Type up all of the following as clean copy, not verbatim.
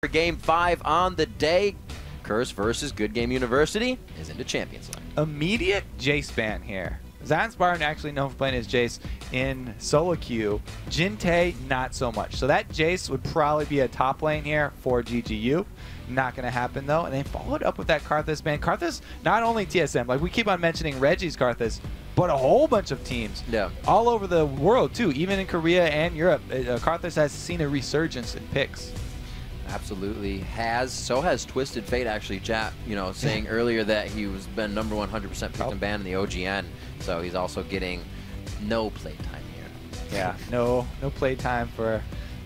For Game 5 on the day, Curse versus Good Game University is into Champions League. Immediate Jace ban here. Zion Spartan actually known for playing as Jace in solo queue. Jinte, not so much. So that Jace would probably be a top lane here for GGU. Not going to happen though. And they followed up with that Karthus ban. Karthus, not only TSM, like we keep on mentioning Reggie's Karthus, but a whole bunch of teams. Yeah. All over the world too, even in Korea and Europe. Karthus has seen a resurgence in picks. Absolutely so has Twisted Fate actually, chat, saying earlier that he was been number 100% picked and banned in the OGN, so he's also getting no playtime here. Yeah, no playtime for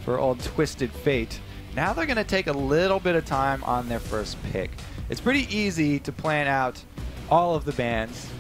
old Twisted Fate. Now they're going to take a little bit of time on their first pick. It's pretty easy to plan out all of the bans,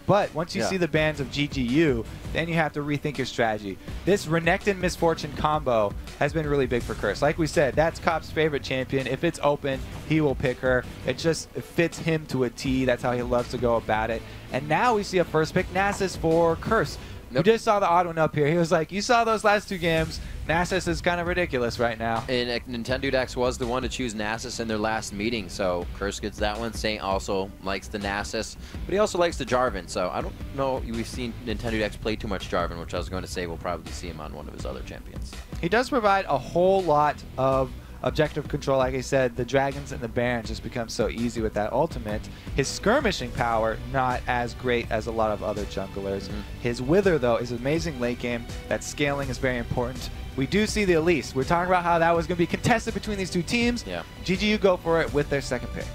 but once you see the bans of GGU, then you have to rethink your strategy. This Renekton Misfortune combo has been really big for Curse. Like we said, that's Cop's favorite champion. If it's open, he will pick her. It fits him to a T. That's how he loves to go about it. And now we see a first pick, Nasus for Curse. We just saw the odd one up here. He was like, you saw those last two games. Nasus is kind of ridiculous right now. And Nintendo X was the one to choose Nasus in their last meeting, so Curse gets that one. Saint also likes the Nasus, but he also likes the Jarvan, so I don't know we've seen Nintendo X play too much Jarvan, which I was going to say we'll probably see him on one of his other champions. He does provide a whole lot of objective control. Like I said, the Dragons and the Barons just become so easy with that ultimate. His skirmishing power, not as great as a lot of other junglers. His Wither, though, is amazing late game. That scaling is very important. We do see the Elise. We're talking about how that was going to be contested between these two teams. Yeah. GGU go for it with their second pick.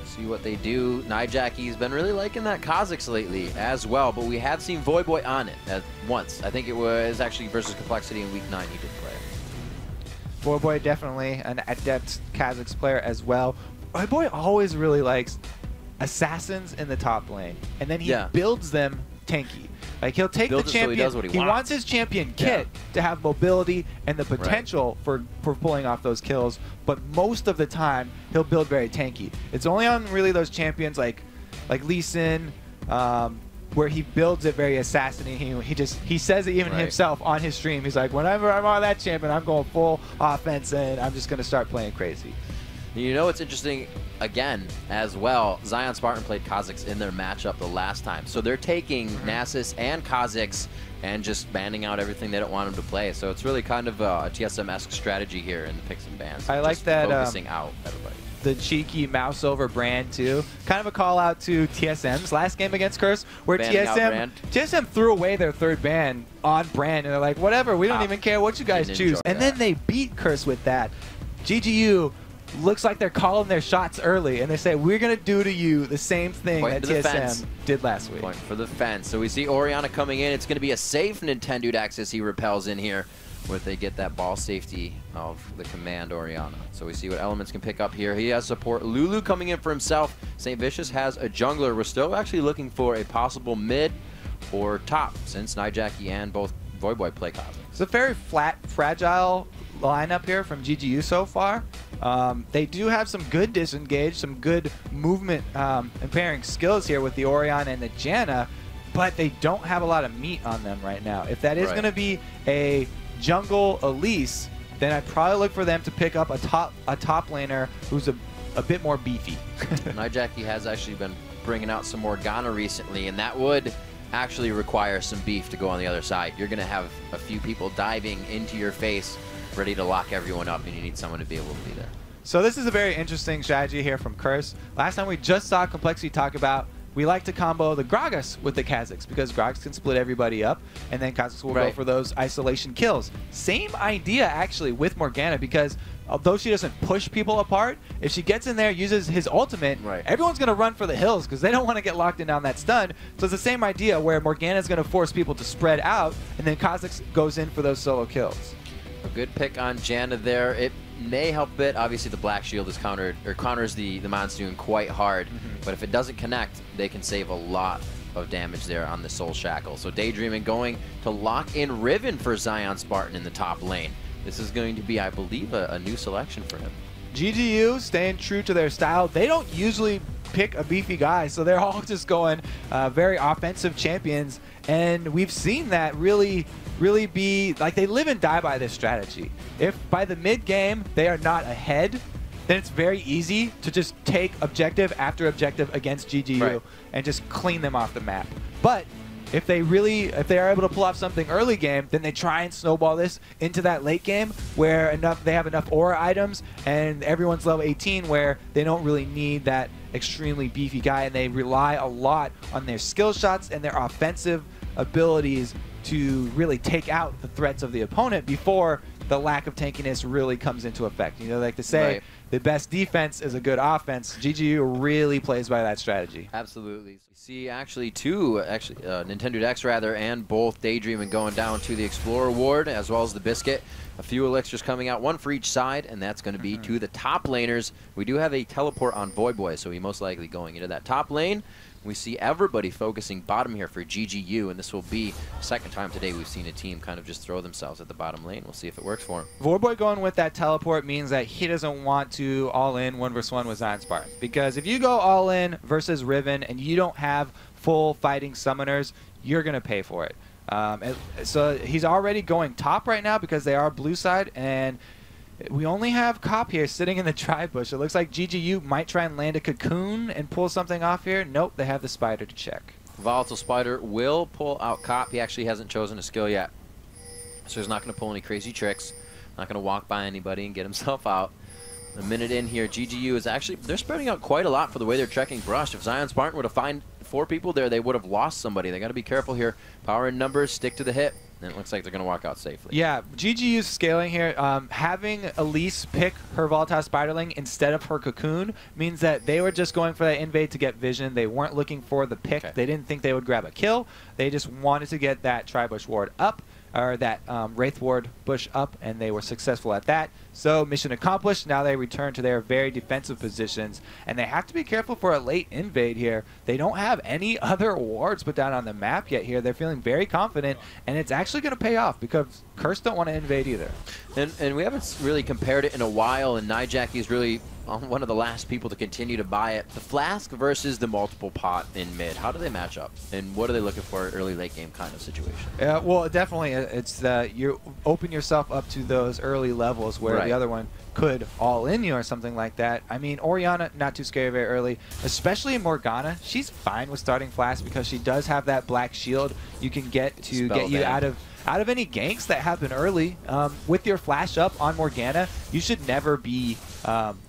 See what they do. Nijacky's been really liking that Kha'Zix lately as well, but we have seen Voyboy on it once. I think it was actually versus Complexity in Week 9 he did play it. Voyboy definitely an adept Kha'Zix player as well. Voyboy always really likes assassins in the top lane, and then he builds them tanky. Like he'll take the champion, so he wants his champion kit to have mobility and the potential for pulling off those kills, but most of the time he'll build very tanky. It's only on really those champions like Lee Sin, where he builds it very assassinating. He says it even himself on his stream. He's like, whenever I'm on that champion, I'm going full offense and I'm just going to start playing crazy. You know what's interesting, again, as well, Zion Spartan played Kha'Zix in their matchup the last time. So they're taking Nasus and Kha'Zix and just banning out everything they don't want them to play. So it's really kind of a TSM-esque strategy here in the picks and bans. I like that. Focusing out everybody. The cheeky mouse over brand too. Kind of a call out to TSM's last game against Curse, where TSM threw away their third ban on brand, and they're like, whatever, we don't even care what you guys choose. And then they beat Curse with that. GGU looks like they're calling their shots early, and they say, we're going to do to you the same thing that TSM did last week. Point for the fence. So we see Orianna coming in. It's going to be a safe Nintendo X as he repels in here, where they get that ball safety of the command Orianna. So we see what Elements can pick up here. He has support. Lulu coming in for himself. St. Vicious has a jungler. We're still actually looking for a possible mid or top, since Nijacky and both Voyboy play Kha'Zix. It's a very flat, fragile lineup here from GGU so far. They do have some good disengage, some good movement and pairing skills here with the Orianna and the Janna, but they don't have a lot of meat on them right now. If that is going to be a jungle Elise, then I'd probably look for them to pick up a top laner who's a bit more beefy. Nijacky has actually been bringing out some Morgana recently, and that would actually require some beef to go on the other side. You're going to have a few people diving into your face, ready to lock everyone up, and you need someone to be able to be there. So this is a very interesting strategy here from Curse. Last time we just saw Complexity talk about we like to combo the Gragas with the Kha'Zix because Gragas can split everybody up, and then Kha'Zix will go for those isolation kills. Same idea actually with Morgana, because although she doesn't push people apart, if she gets in there, uses his ultimate, everyone's going to run for the hills because they don't want to get locked in on that stun. So it's the same idea where Morgana's going to force people to spread out, and then Kha'Zix goes in for those solo kills. A good pick on Janna there. It may help a bit. Obviously, the Black Shield is counters the Monsoon quite hard, but if it doesn't connect, they can save a lot of damage there on the Soul Shackle. So Daydreaming going to lock in Riven for Zion Spartan in the top lane. This is going to be, I believe, a new selection for him. GGU staying true to their style. They don't usually pick a beefy guy. So they're all just going very offensive champions. And we've seen that really be like they live and die by this strategy. If by the mid game they are not ahead, then it's very easy to just take objective after objective against GGU and just clean them off the map. But if they are able to pull off something early game, then they try and snowball this into that late game where they have enough aura items and everyone's level 18 where they don't really need that extremely beefy guy, and they rely a lot on their skill shots and their offensive abilities to really take out the threats of the opponent before the lack of tankiness really comes into effect. You know, like to say, the best defense is a good offense. GGU really plays by that strategy. Absolutely. We see actually Nintendo X rather, and both Daydreaming going down to the Explorer Ward as well as the Biscuit. A few elixirs coming out, one for each side, and that's going to be to the top laners. We do have a teleport on Voidboy, so he most likely going into that top lane. We see everybody focusing bottom here for GGU, and this will be the second time today we've seen a team kind of just throw themselves at the bottom lane. We'll see if it works for him. Voidboy going with that teleport means that he doesn't want to all in 1v1 with Zion Spartan. Because if you go all in versus Riven and you don't have full fighting summoners, you're going to pay for it. So he's already going top right now because they are blue side, and we only have Cop here sitting in the tribe bush. It looks like GGU might try and land a cocoon and pull something off here. Nope, they have the spider to check. Volatile Spider will pull out Cop. He actually hasn't chosen a skill yet, so he's not going to pull any crazy tricks. Not going to walk by anybody and get himself out. A minute in here, GGU is actually, they're spreading out quite a lot for the way they're checking Brush. If Zion Spartan were to find 4 people there, they would have lost somebody. They got to be careful here. Power in numbers, stick to the hit. And it looks like they're going to walk out safely. Yeah, GGU's scaling here. Having Elise pick her Volatile Spiderling instead of her Cocoon means that they were just going for that invade to get vision. They weren't looking for the pick. They didn't think they would grab a kill. They just wanted to get that Tri-Bush Ward up, or that Wraith Ward bush up, and they were successful at that. So mission accomplished. Now they return to their very defensive positions, and they have to be careful for a late invade here. They don't have any other wards put down on the map yet here. They're feeling very confident, and it's actually going to pay off because Curse don't want to invade either. And we haven't really compared it in a while, and Nijaki is really one of the last people to continue to buy it. The Flask versus the multiple pot in mid. How do they match up? And what are they looking for early late game kind of situation? Well, definitely it's you open yourself up to those early levels where the other one could all in you or something like that. I mean, Orianna, not too scary very early, especially Morgana. She's fine with starting Flask because she does have that black shield you can get to get you out of any ganks that happen early. With your flash up on Morgana, you should never be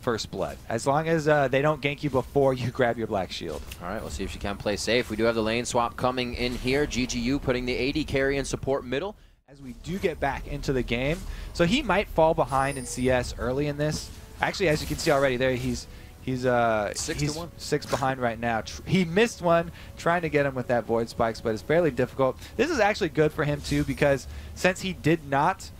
first blood, as long as they don't gank you before you grab your black shield. All right, we'll see if she can play safe. We do have the lane swap coming in here. GGU putting the AD carry and support middle. As we do get back into the game, so he might fall behind in CS early in this. Actually, as you can see already there, he's 6 behind right now. He missed one trying to get him with that Void Spikes, but it's fairly difficult. This is actually good for him too, because since he did not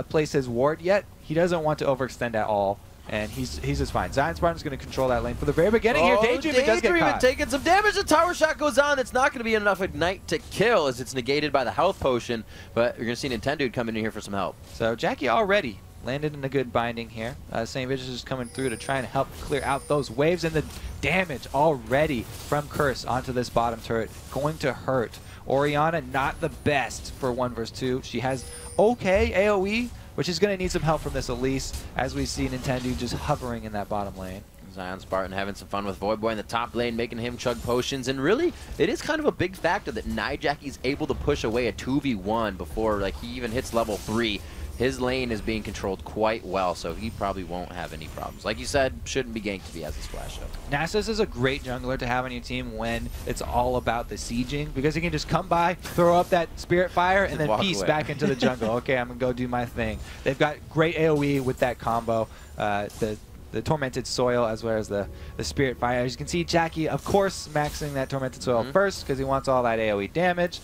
place his ward yet, he doesn't want to overextend at all, and he's just fine. Zion Spartan's going to control that lane for the very beginning here. Daydreaming does get caught. Taking some damage. The tower shot goes on. It's not going to be enough Ignite to kill, as it's negated by the health potion, but you're going to see Nintendo coming in here for some help. So Jackie already landed in a good binding here. St. Visions is coming through to try and help clear out those waves, and the damage already from Curse onto this bottom turret going to hurt. Orianna not the best for 1 vs 2. She has okay AoE, which is going to need some help from this Elise, as we see Nintendo just hovering in that bottom lane. Zion Spartan having some fun with Voidboy in the top lane, making him chug potions, and really, it is kind of a big factor that Nijaki's able to push away a 2v1 before he even hits level 3. His lane is being controlled quite well, so he probably won't have any problems. Like you said, shouldn't be ganked if he has his flash up. Nasus is a great jungler to have on your team when it's all about the sieging, because he can just come by, throw up that Spirit Fire, and then peace back into the jungle. Okay, I'm going to go do my thing. They've got great AoE with that combo. The Tormented Soil as well as the Spirit Fire. As you can see, Jackie, of course, maxing that Tormented Soil first because he wants all that AoE damage.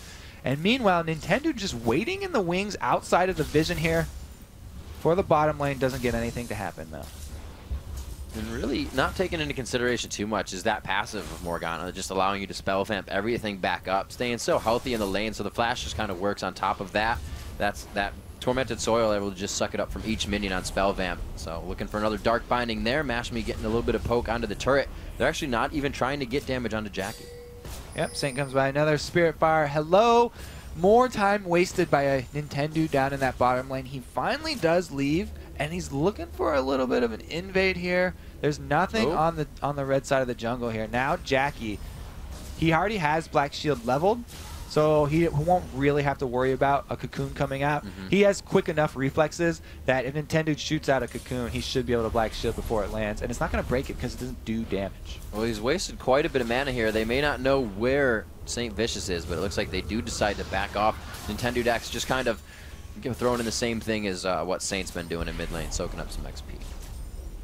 And meanwhile, Nintendo just waiting in the wings outside of the vision here for the bottom lane. Doesn't get anything to happen, though. And really not taken into consideration too much is that passive of Morgana, just allowing you to spell vamp everything back up, staying so healthy in the lane, so the flash just kind of works on top of that. That Tormented Soil able to just suck it up from each minion on Spell Vamp. So looking for another Dark Binding there. Mashme getting a little bit of poke onto the turret. They're actually not even trying to get damage onto Jackie. Yep, Saint comes by another Spirit Fire. Hello. More time wasted by a Nintendo down in that bottom lane. He finally does leave, and he's looking for a little bit of an invade here. There's nothing on the red side of the jungle here. Now Jackie, he already has Black Shield leveled, so he won't really have to worry about a Cocoon coming out. He has quick enough reflexes that if Nintendo shoots out a Cocoon, he should be able to Black Shield before it lands, and it's not going to break it because it doesn't do damage. Well, he's wasted quite a bit of mana here. They may not know where St. Vicious is, but it looks like they do decide to back off. Nintendo Dax just kind of throwing in the same thing as what Saint's been doing in mid lane, soaking up some XP.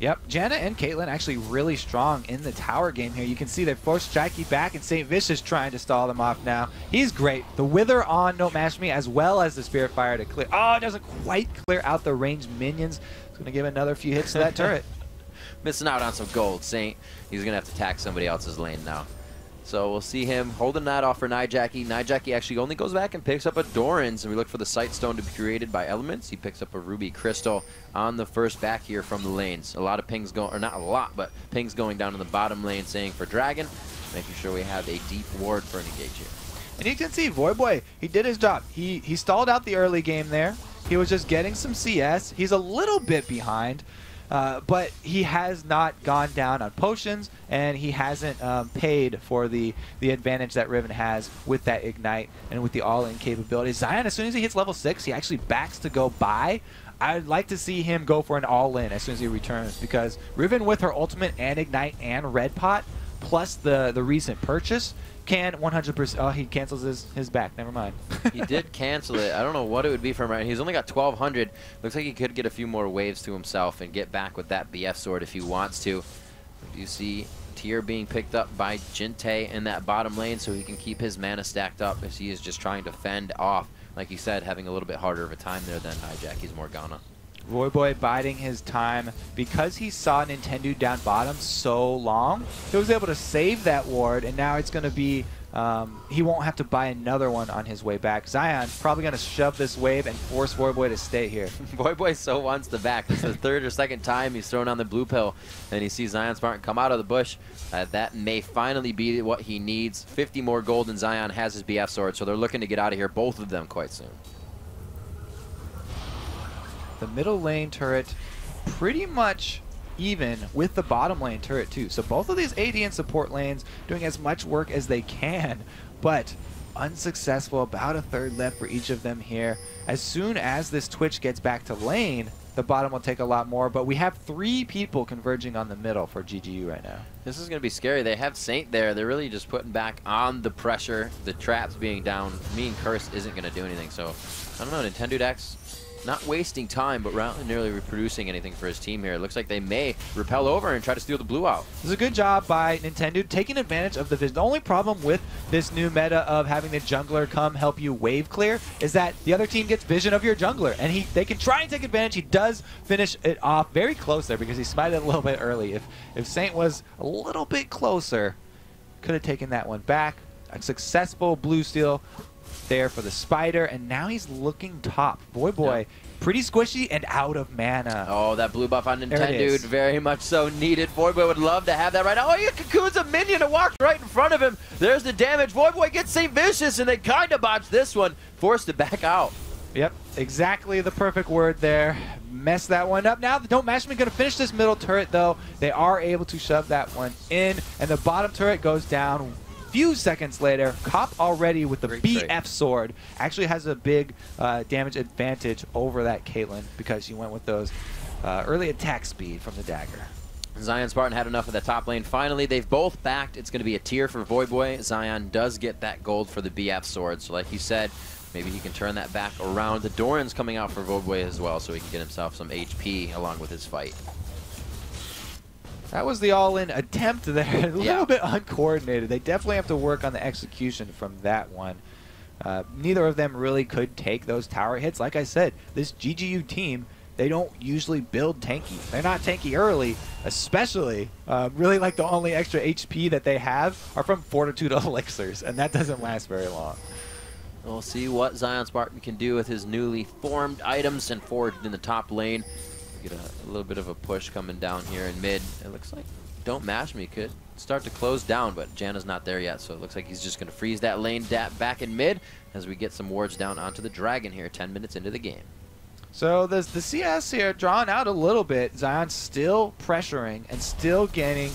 Yep, Janna and Caitlyn actually really strong in the tower game here. You can see they forced Jackie back, and St. Vicious trying to stall them off now. He's great. The Wither on No Match Me, as well as the Spirit Fire to clear. Oh, it doesn't quite clear out the ranged minions. It's going to give another few hits to that turret. Missing out on some gold. Saint, he's going to have to attack somebody else's lane now. So we'll see him holding that off for Nijaki. Nijaki actually only goes back and picks up a Doran's, and we look for the Sight Stone to be created by Elements. He picks up a Ruby Crystal on the first back here from the lanes. A lot of pings going, or not a lot, but pings going down in the bottom lane saying for Dragon, making sure we have a deep ward for an engage here. And you can see Voyboy, he did his job. He stalled out the early game there. He was just getting some CS. He's a little bit behind. But he has not gone down on potions, and he hasn't paid for the advantage that Riven has with that Ignite and with the all-in capability. Zion, as soon as he hits level 6, he actually backs to go buy. I'd like to see him go for an all-in as soon as he returns, because Riven with her ultimate and Ignite and Red Pot, plus the recent purchase, can 100%. Oh, he cancels his back. Never mind. He did cancel it. I don't know what it would be for him right now. He's only got 1,200. Looks like he could get a few more waves to himself and get back with that BF sword if he wants to. You see Tier being picked up by Jinte in that bottom lane so he can keep his mana stacked up as he is just trying to fend off. Like you said, having a little bit harder of a time there than Jackie's Morgana. Voyboy biding his time because he saw Nintendo down bottom so long. He was able to save that ward, and now it's going to be he won't have to buy another one on his way back. Zion probably going to shove this wave and force Voyboy to stay here. Voyboy so wants the back. It's the third or second time he's thrown on the blue pill, and he sees Zion Spartan come out of the bush. That may finally be what he needs. 50 more gold, and Zion has his BF sword, so they're looking to get out of here, both of them, quite soon. The middle lane turret pretty much even with the bottom lane turret too. So both of these AD and support lanes doing as much work as they can, but unsuccessful. About a third left for each of them here. As soon as this Twitch gets back to lane, the bottom will take a lot more, but we have 3 people converging on the middle for GGU right now. This is going to be scary. They have Saint there. They're really just putting back on the pressure. The traps being down. Me and Curse isn't going to do anything, so I don't know. Nintendo Dax not wasting time, but not nearly reproducing anything for his team here. It looks like they may repel over and try to steal the blue out. This is a good job by Nintendo taking advantage of the vision. The only problem with this new meta of having the jungler come help you wave clear is that the other team gets vision of your jungler, and they can try and take advantage. He does finish it off very close there because he smited a little bit early. If Saint was a little bit closer, could have taken that one back. A successful blue steal there for the spider, and now he's looking top. Voyboy, pretty squishy and out of mana. Oh, that blue buff on Nintendo, very much so needed. Voyboy would love to have that right now. Oh, yeah, Cocoon's a minion and walked right in front of him. There's the damage. Voyboy gets St. Vicious, and they kind of botched this one, forced it back out. Yep, exactly the perfect word there. Mess that one up. Now, Don't Match Me going to finish this middle turret, though. They are able to shove that one in, and the bottom turret goes down. Few seconds later, Cop already with the BF sword actually has a big damage advantage over that Caitlyn because she went with those early attack speed from the dagger. Zion Spartan had enough of the top lane. Finally, they've both backed. It's going to be a tier for Voyboy. Zion does get that gold for the BF sword, so like you said, maybe he can turn that back around. The Doran's coming out for Voyboy as well, so he can get himself some HP along with his fight. That was the all-in attempt there. A little bit uncoordinated. They definitely have to work on the execution from that one. Neither of them really could take those tower hits. Like I said, this GGU team, they don't usually build tanky. They're not tanky early, especially. Really, like the only extra HP that they have are from Fortitude elixirs, and that doesn't last very long. We'll see what Zion Spartan can do with his newly formed items and forged in the top lane. Get a little bit of a push coming down here in mid. It looks like Don't Mash Me could start to close down, but Janna's not there yet, so it looks like he's just going to freeze that lane back in mid as we get some wards down onto the Dragon here 10 minutes into the game. So the CS here drawn out a little bit. Zion's still pressuring and still gaining,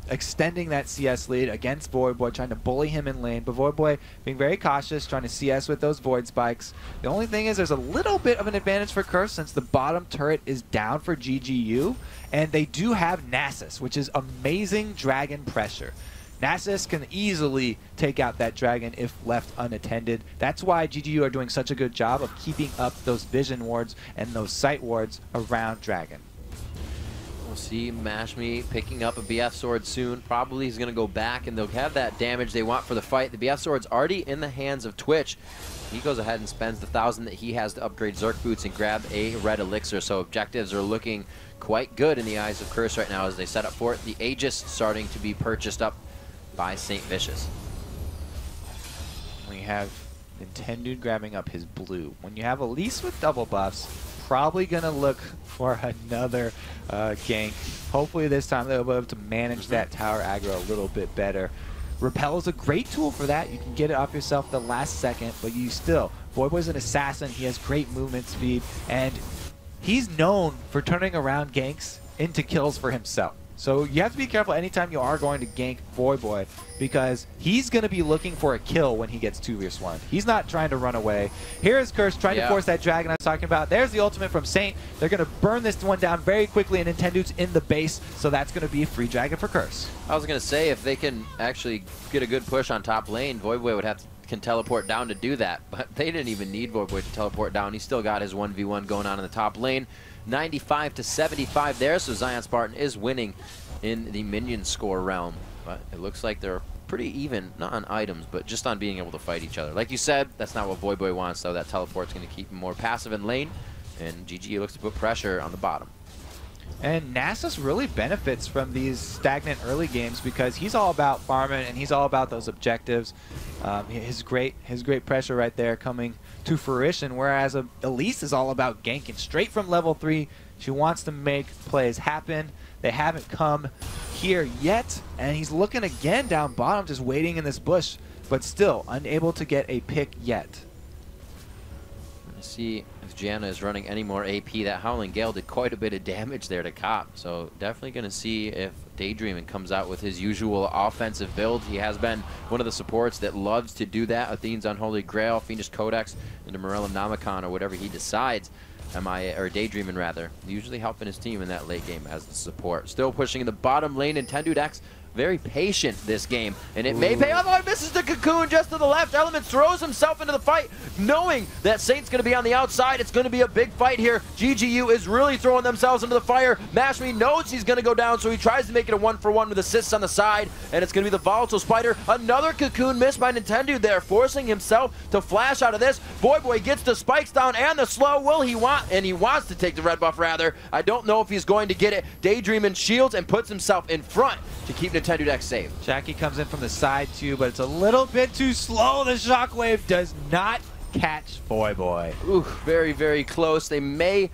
extending that CS lead against Voidboy, trying to bully him in lane. But Voidboy being very cautious, trying to CS with those Void Spikes. The only thing is there's a little bit of an advantage for Curse since the bottom turret is down for GGU. And they do have Nasus, which is amazing Dragon pressure. Nasus can easily take out that Dragon if left unattended. That's why GGU are doing such a good job of keeping up those vision wards and those sight wards around Dragon. We'll see Mash Me picking up a BF sword soon. Probably he's going to go back and they'll have that damage they want for the fight. The BF sword's already in the hands of Twitch. He goes ahead and spends the 1,000 that he has to upgrade Zerk boots and grab a red elixir. So objectives are looking quite good in the eyes of Curse right now as they set up for it. The Aegis starting to be purchased up by St. Vicious. We have Nintendo grabbing up his blue. When you have Elise with double buffs, probably going to look for another gank. Hopefully this time they'll be able to manage that tower aggro a little bit better. Repel is a great tool for that. You can get it off yourself the last second, but you still, Voidboy's an assassin. He has great movement speed, and he's known for turning around ganks into kills for himself. So you have to be careful anytime you are going to gank Voidboy because he's going to be looking for a kill when he gets 2v1. He's not trying to run away. Here is Curse trying to force that Dragon I was talking about. There's the ultimate from Saint. They're going to burn this one down very quickly, and Nintendo's in the base, so that's going to be a free Dragon for Curse. I was going to say, if they can actually get a good push on top lane, Voidboy would have to can teleport down to do that, but they didn't even need Voidboy to teleport down. He still got his 1v1 going on in the top lane. 95 to 75 there, so Zion Spartan is winning in the minion score realm. But it looks like they're pretty even, not on items, but just on being able to fight each other. Like you said, that's not what Voidboy wants, though. That teleport's going to keep him more passive in lane, and GG looks to put pressure on the bottom. And Nasus really benefits from these stagnant early games because he's all about farming and he's all about those objectives. His great pressure right there coming to fruition, whereas Elise is all about ganking straight from level 3. She wants to make plays happen. They haven't come here yet, and he's looking again down bottom, just waiting in this bush, but still unable to get a pick yet. Let's see if Janna is running any more AP. That Howling Gale did quite a bit of damage there to Cop, so definitely going to see if Daydreaming comes out with his usual offensive build. He has been one of the supports that loves to do that. Athene's Unholy Grail, Fiendish Codex, into Morellum Namicon, or whatever he decides. Or Daydreaming rather, usually helping his team in that late game as the support. Still pushing in the bottom lane, Nintendo Dex very patient this game, and it may pay off. Oh, it misses the cocoon just to the left. Element throws himself into the fight, knowing that Saint's going to be on the outside. It's going to be a big fight here. GGU is really throwing themselves into the fire. Mash Me knows he's going to go down, so he tries to make it a 1-for-1 with assists on the side, and it's going to be the Volatile Spider. Another cocoon missed by Nintendo there, forcing himself to flash out of this. Voidboy gets the spikes down and the slow. Will he want? And he wants to take the red buff, rather. I don't know if he's going to get it. Daydreaming shields and puts himself in front to keep Nintendo Dex safe. Jackie comes in from the side too, but it's a little bit too slow. The shockwave does not catch Voidboy. Ooh, very, very close. They may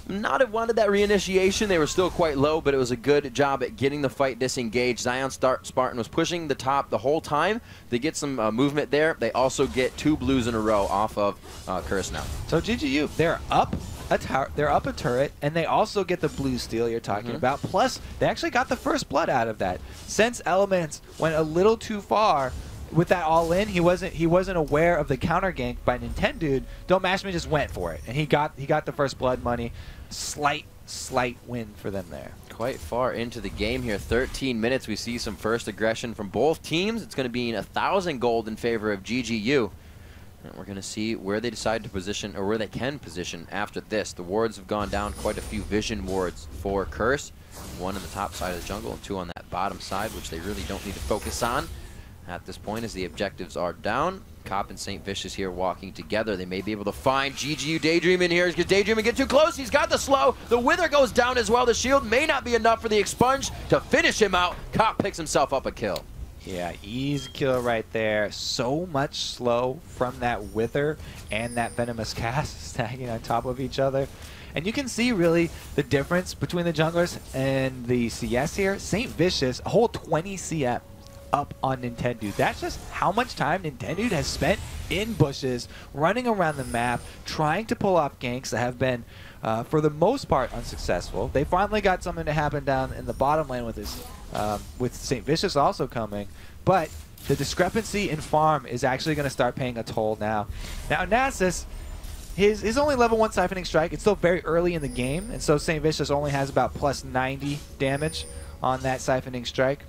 not have wanted that reinitiation. They were still quite low, but it was a good job at getting the fight disengaged. Zion Spartan was pushing the top the whole time. They get some movement there. They also get 2 blues in a row off of Curse now. So GGU, they're up a tower, they're up a turret, and they also get the blue steal you're talking about. Plus, they actually got the first blood out of that. Since Elements went a little too far with that all-in, he wasn't aware of the counter gank by Nintendo. Don't Mash Me just went for it, and he got the first blood money. Slight win for them there. Quite far into the game here, 13 minutes. We see some first aggression from both teams. It's going to be 1,000 gold in favor of GGU. And we're going to see where they decide to position, or where they can position after this. The wards have gone down, quite a few vision wards for Curse. 1 on the top side of the jungle and 2 on that bottom side, which they really don't need to focus on at this point as the objectives are down. Cop and St. Vicious here walking together. They may be able to find GGU Daydreaming here. Because Daydreaming get too close. He's got the slow. The Wither goes down as well. The shield may not be enough for the Expunge to finish him out. Cop picks himself up a kill. Yeah, easy kill right there. So much slow from that Wither and that Venomous Cast stacking on top of each other. And you can see really the difference between the junglers and the CS here. St. Vicious, a whole 20 CM up on Nintendo. That's just how much time Nintendo has spent in bushes, running around the map, trying to pull off ganks that have been, for the most part, unsuccessful. They finally got something to happen down in the bottom lane with this, with St. Vicious also coming, but the discrepancy in farm is actually going to start paying a toll now. Now, Nasus, his only level 1 Siphoning Strike, it's still very early in the game, and so St. Vicious only has about plus 90 damage on that Siphoning Strike.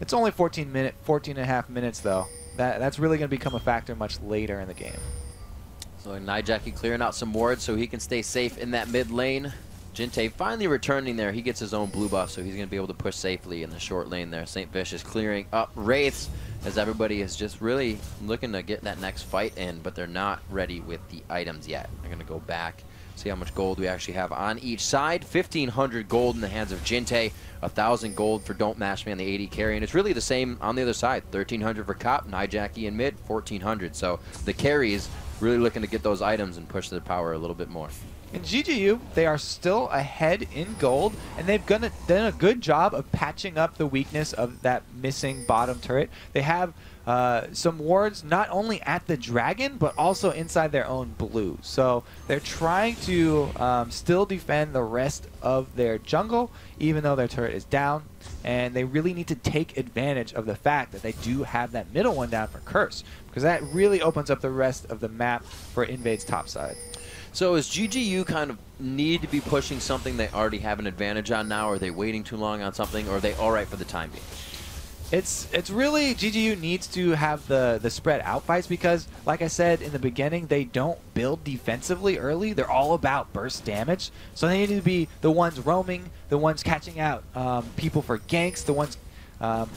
It's only 14 and a half minutes, though. That's really going to become a factor much later in the game. So Nijaki clearing out some wards so he can stay safe in that mid lane. Jinte finally returning there. He gets his own blue buff, so he's going to be able to push safely in the short lane there. St. Vicious clearing up Wraiths as everybody is just really looking to get that next fight in, but they're not ready with the items yet. They're going to go back, see how much gold we actually have on each side. 1,500 gold in the hands of Jinte, 1,000 gold for Don't Mash Me on the AD carry, and it's really the same on the other side. 1,300 for Cop, Nijaki in mid, 1,400. So the carries really looking to get those items and push their power a little bit more. In GGU, they are still ahead in gold, and they've done a good job of patching up the weakness of that missing bottom turret. They have some wards not only at the dragon, but also inside their own blue. So they're trying to still defend the rest of their jungle, even though their turret is down. And they really need to take advantage of the fact that they do have that middle one down for Curse, because that really opens up the rest of the map for Invade's top side. So is GGU kind of need to be pushing something they already have an advantage on now? Are they waiting too long on something, or are they all right for the time being? It's really, GGU needs to have the spread out fights because, like I said in the beginning, they don't build defensively early. They're all about burst damage. So they need to be the ones roaming, the ones catching out people for ganks, the ones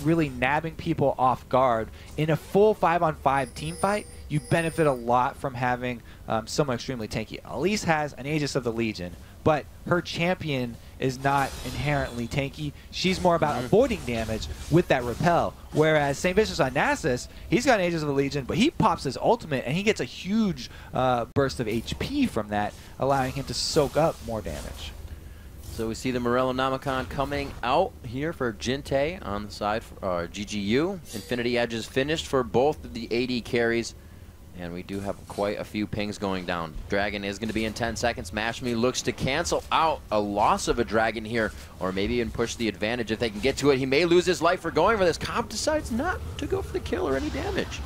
really nabbing people off guard. In a full 5-on-5 team fight, you benefit a lot from having someone extremely tanky. Elise has an Aegis of the Legion, but her champion is not inherently tanky. She's more about avoiding damage with that repel. Whereas St. Vicious on Nasus, he's got an Aegis of the Legion, but he pops his ultimate and he gets a huge burst of HP from that, allowing him to soak up more damage. So we see the Morellonomicon coming out here for Jinte on the side for GGU. Infinity Edges finished for both of the AD carries. And we do have quite a few pings going down. Dragon is going to be in 10 seconds. Mashme looks to cancel out a loss of a dragon here, or maybe even push the advantage if they can get to it. He may lose his life for going for this. Comp decides not to go for the kill or any damage.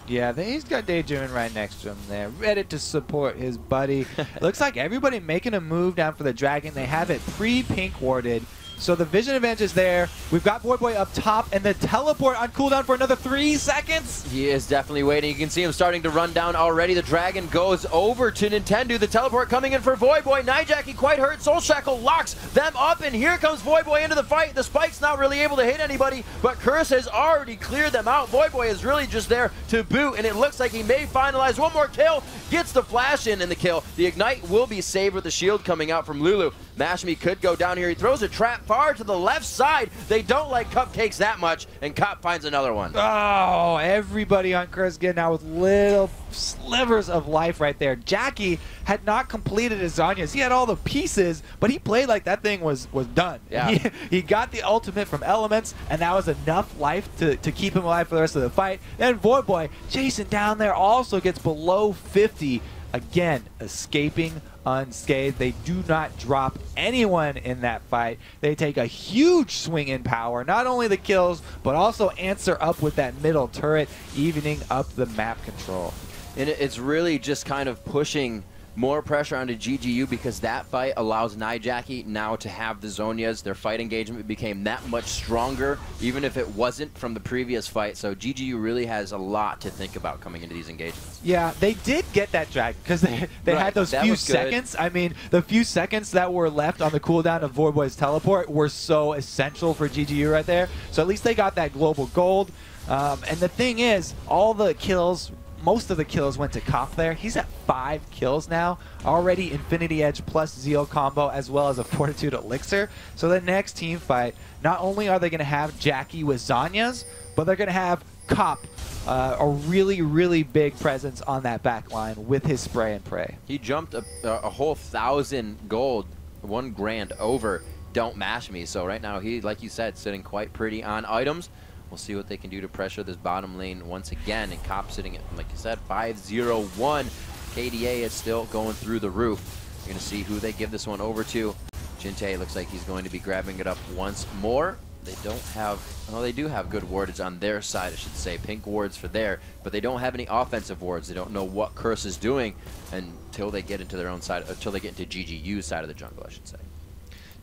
Yeah, he's got Daejeon right next to him there, ready to support his buddy. Looks like everybody making a move down for the dragon. They have it pre-pink warded. So the vision advantage is there. We've got Voidboy up top, and the teleport on cooldown for another 3 seconds. He is definitely waiting. You can see him starting to run down already. The dragon goes over to Nintendo. The teleport coming in for Voidboy. Nijaki quite hurt. Soul Shackle locks them up, and here comes Voidboy into the fight. The spike's not really able to hit anybody, but Curse has already cleared them out. Voidboy is really just there to boot, and it looks like he may finalize one more kill. Gets the flash in the kill. The Ignite will be saved with the shield coming out from Lulu. Mashme could go down here. He throws a trap far to the left side. They don't like cupcakes that much, and Cop finds another one. Oh, everybody on Curse getting out with little slivers of life right there. Jackie had not completed his Zhonya's. He had all the pieces, but he played like that thing was done. Yeah. He got the ultimate from Elements, and that was enough life to keep him alive for the rest of the fight. Then Voidboy, Jason down there, also gets below 50. Again, escaping unscathed. They do not drop anyone in that fight. They take a huge swing in power. Not only the kills, but also answer up with that middle turret, evening up the map control. And it's really just kind of pushing more pressure onto GGU because that fight allows Nijaki now to have the Zhonyas. Their fight engagement became that much stronger, even if it wasn't from the previous fight. So GGU really has a lot to think about coming into these engagements. Yeah, they did get that dragon because they right, had those few seconds. I mean, the few seconds that were left on the cooldown of Voidboy's teleport were so essential for GGU right there. So at least they got that global gold. And the thing is, all the kills most of the kills went to Cop there. He's at 5 kills now. Already Infinity Edge plus Zeal combo as well as a Fortitude Elixir. So the next team fight, not only are they going to have Jackie with Zanya's, but they're going to have Cop, a really, really big presence on that back line with his spray and pray. He jumped a whole 1,000 gold, 1 grand over Don't Mash Me. So right now he, like you said, sitting quite pretty on items. We'll see what they can do to pressure this bottom lane once again. And Cop sitting at, like you said, 5-0-1. KDA is still going through the roof. You're going to see who they give this one over to. Jinte looks like he's going to be grabbing it up once more. They don't have, well, they do have good wardage on their side, I should say. Pink wards for there, but they don't have any offensive wards. They don't know what Curse is doing until they get into their own side, until they get into GGU's side of the jungle, I should say.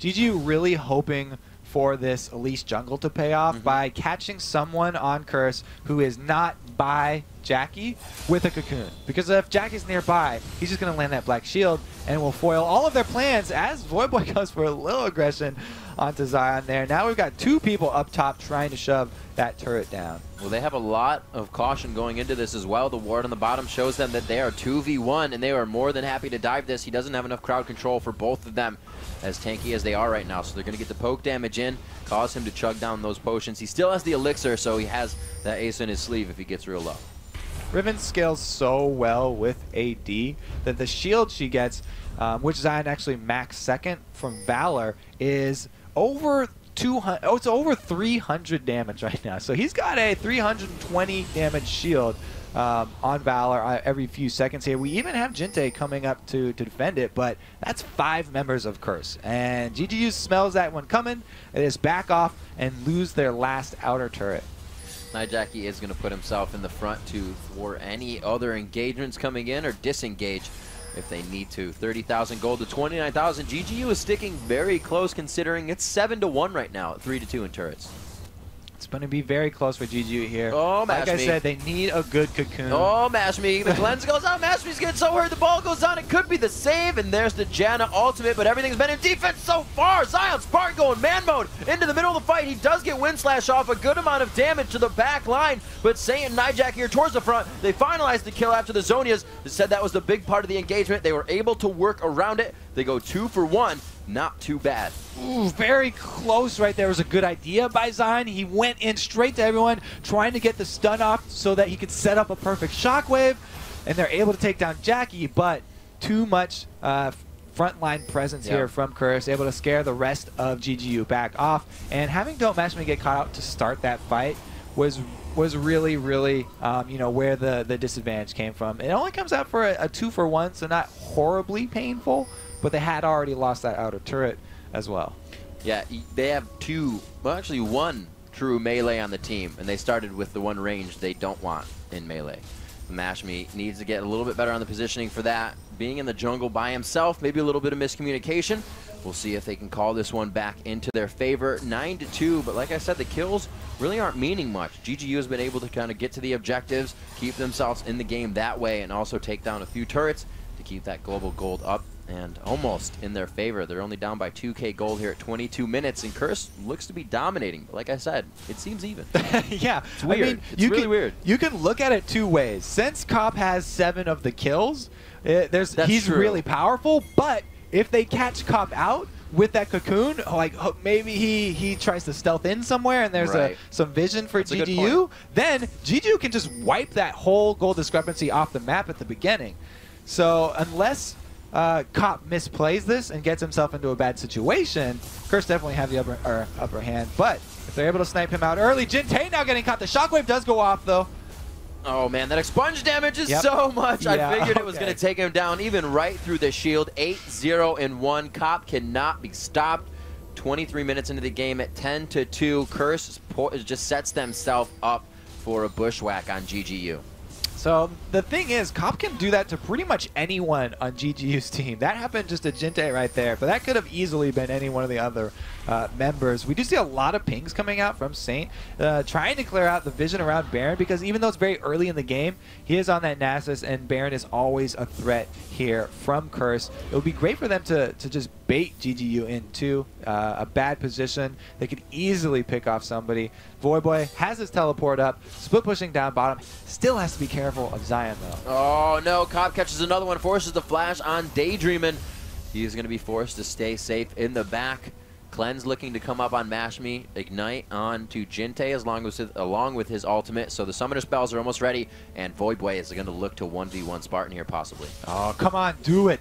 GGU really hoping for this Elise jungle to pay off by catching someone on Curse who is not by Jackie with a cocoon. Because if Jackie's nearby, he's just going to land that black shield and will foil all of their plans as Voidboy goes for a little aggression onto Zion there. Now we've got 2 people up top trying to shove that turret down. Well, they have a lot of caution going into this as well. The ward on the bottom shows them that they are 2v1, and they are more than happy to dive this. He doesn't have enough crowd control for both of them, as tanky as they are right now. So they're going to get the poke damage in, cause him to chug down those potions. He still has the elixir, so he has that ace in his sleeve if he gets real low. Riven scales so well with AD that the shield she gets, which Zion actually max second from Valor, is over 200. Oh, it's over 300 damage right now. So he's got a 320 damage shield on Valor every few seconds here. We even have Jinte coming up to defend it, but that's 5 members of Curse. And GGU smells that one coming. They just back off and lose their last outer turret. Jackie is going to put himself in the front for any other engagements coming in or disengage if they need to. 30,000 gold to 29,000. GGU is sticking very close considering it's 7-1 right now, 3-2 in turrets. It's going to be very close for GGU here. Oh, Mash Like I Me. said, they need a good cocoon. Oh, Mash Me. The cleanse goes out. Mash Me's getting so hurt. The ball goes on. It could be the save. And there's the Janna ultimate, but everything's been in defense so far. Zion Spark going man mode into the middle of the fight. He does get Wind Slash off, a good amount of damage to the back line. But Saint and Nijak here towards the front. They finalized the kill after the Zonias. They said that was the big part of the engagement. They were able to work around it. They go 2 for 1. Not too bad. Ooh, very close right there. Was a good idea by Zion. He went in straight to everyone, trying to get the stun off so that he could set up a perfect shockwave, and they're able to take down Jackie, but too much frontline presence here from Curse, able to scare the rest of GGU back off, and having Don't Mash Me get caught out to start that fight was really, really, you know, where the disadvantage came from. It only comes out for a 2 for 1, so not horribly painful, but they had already lost that outer turret as well. Yeah, they have 2, well actually 1 true melee on the team, and they started with the 1 range they don't want in melee. Mash Me needs to get a little bit better on the positioning for that. Being in the jungle by himself, maybe a little bit of miscommunication. We'll see if they can call this one back into their favor. 9-2, but like I said, the kills really aren't meaning much. GGU has been able to kind of get to the objectives, keep themselves in the game that way, and also take down a few turrets to keep that global gold up and almost in their favor. They're only down by 2k gold here at 22 minutes, and Curse looks to be dominating. But like I said, it seems even. Yeah, it's weird. I mean, it's really weird. You can look at it 2 ways. Since Cop has 7 of the kills, he's true. really powerful. But if they catch Cop out with that cocoon, like maybe he tries to stealth in somewhere and there's some vision for GGU, then GGU can just wipe that whole gold discrepancy off the map at the beginning. So unless Cop misplays this and gets himself into a bad situation, Curse definitely have the upper hand. But if they're able to snipe him out early, Jinte now getting caught. The shockwave does go off though. Oh man, that expunge damage is so much. Yeah, I figured it was going to take him down even right through the shield. 8-0-1. Cop cannot be stopped. 23 minutes into the game at 10-2. Curse just sets themselves up for a bushwhack on GGU. So the thing is, Cop can do that to pretty much anyone on GGU's team. That happened just to Jinte right there, but that could have easily been any one of the other members. We do see a lot of pings coming out from Saint, trying to clear out the vision around Baron, because even though it's very early in the game, he is on that Nasus, and Baron is always a threat here from Curse. It would be great for them to just bait GGU into a bad position. They could easily pick off somebody. Voyboy has his teleport up, split pushing down bottom. Still has to be careful of Zion though. Oh no, Cobb catches another one, forces the flash on Daydreamin'. He's going to be forced to stay safe in the back. Cleanse looking to come up on Mash Me, Ignite on to Jinte along with his ultimate. So the summoner spells are almost ready, and Voidboy is going to look to 1v1 Spartan here possibly. Oh, come on, do it.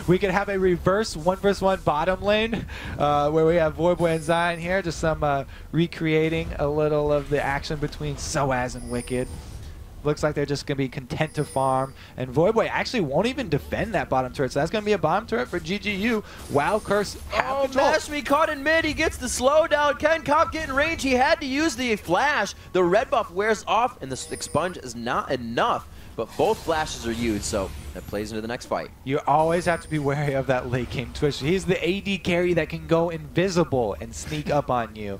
We could have a reverse 1v1 bottom lane where we have Voidboy and Zion here. Just some recreating a little of the action between Soaz and Wicked. Looks like they're just going to be content to farm. And Voidboy actually won't even defend that bottom turret. So that's going to be a bottom turret for GGU while Curse have control. Mash Me caught in mid. He gets the slowdown. Can Cobb get in range? He had to use the flash. The red buff wears off, and the expunge is not enough. But both flashes are used, so that plays into the next fight. You always have to be wary of that late game Twitch. He's the AD carry that can go invisible and sneak up on you.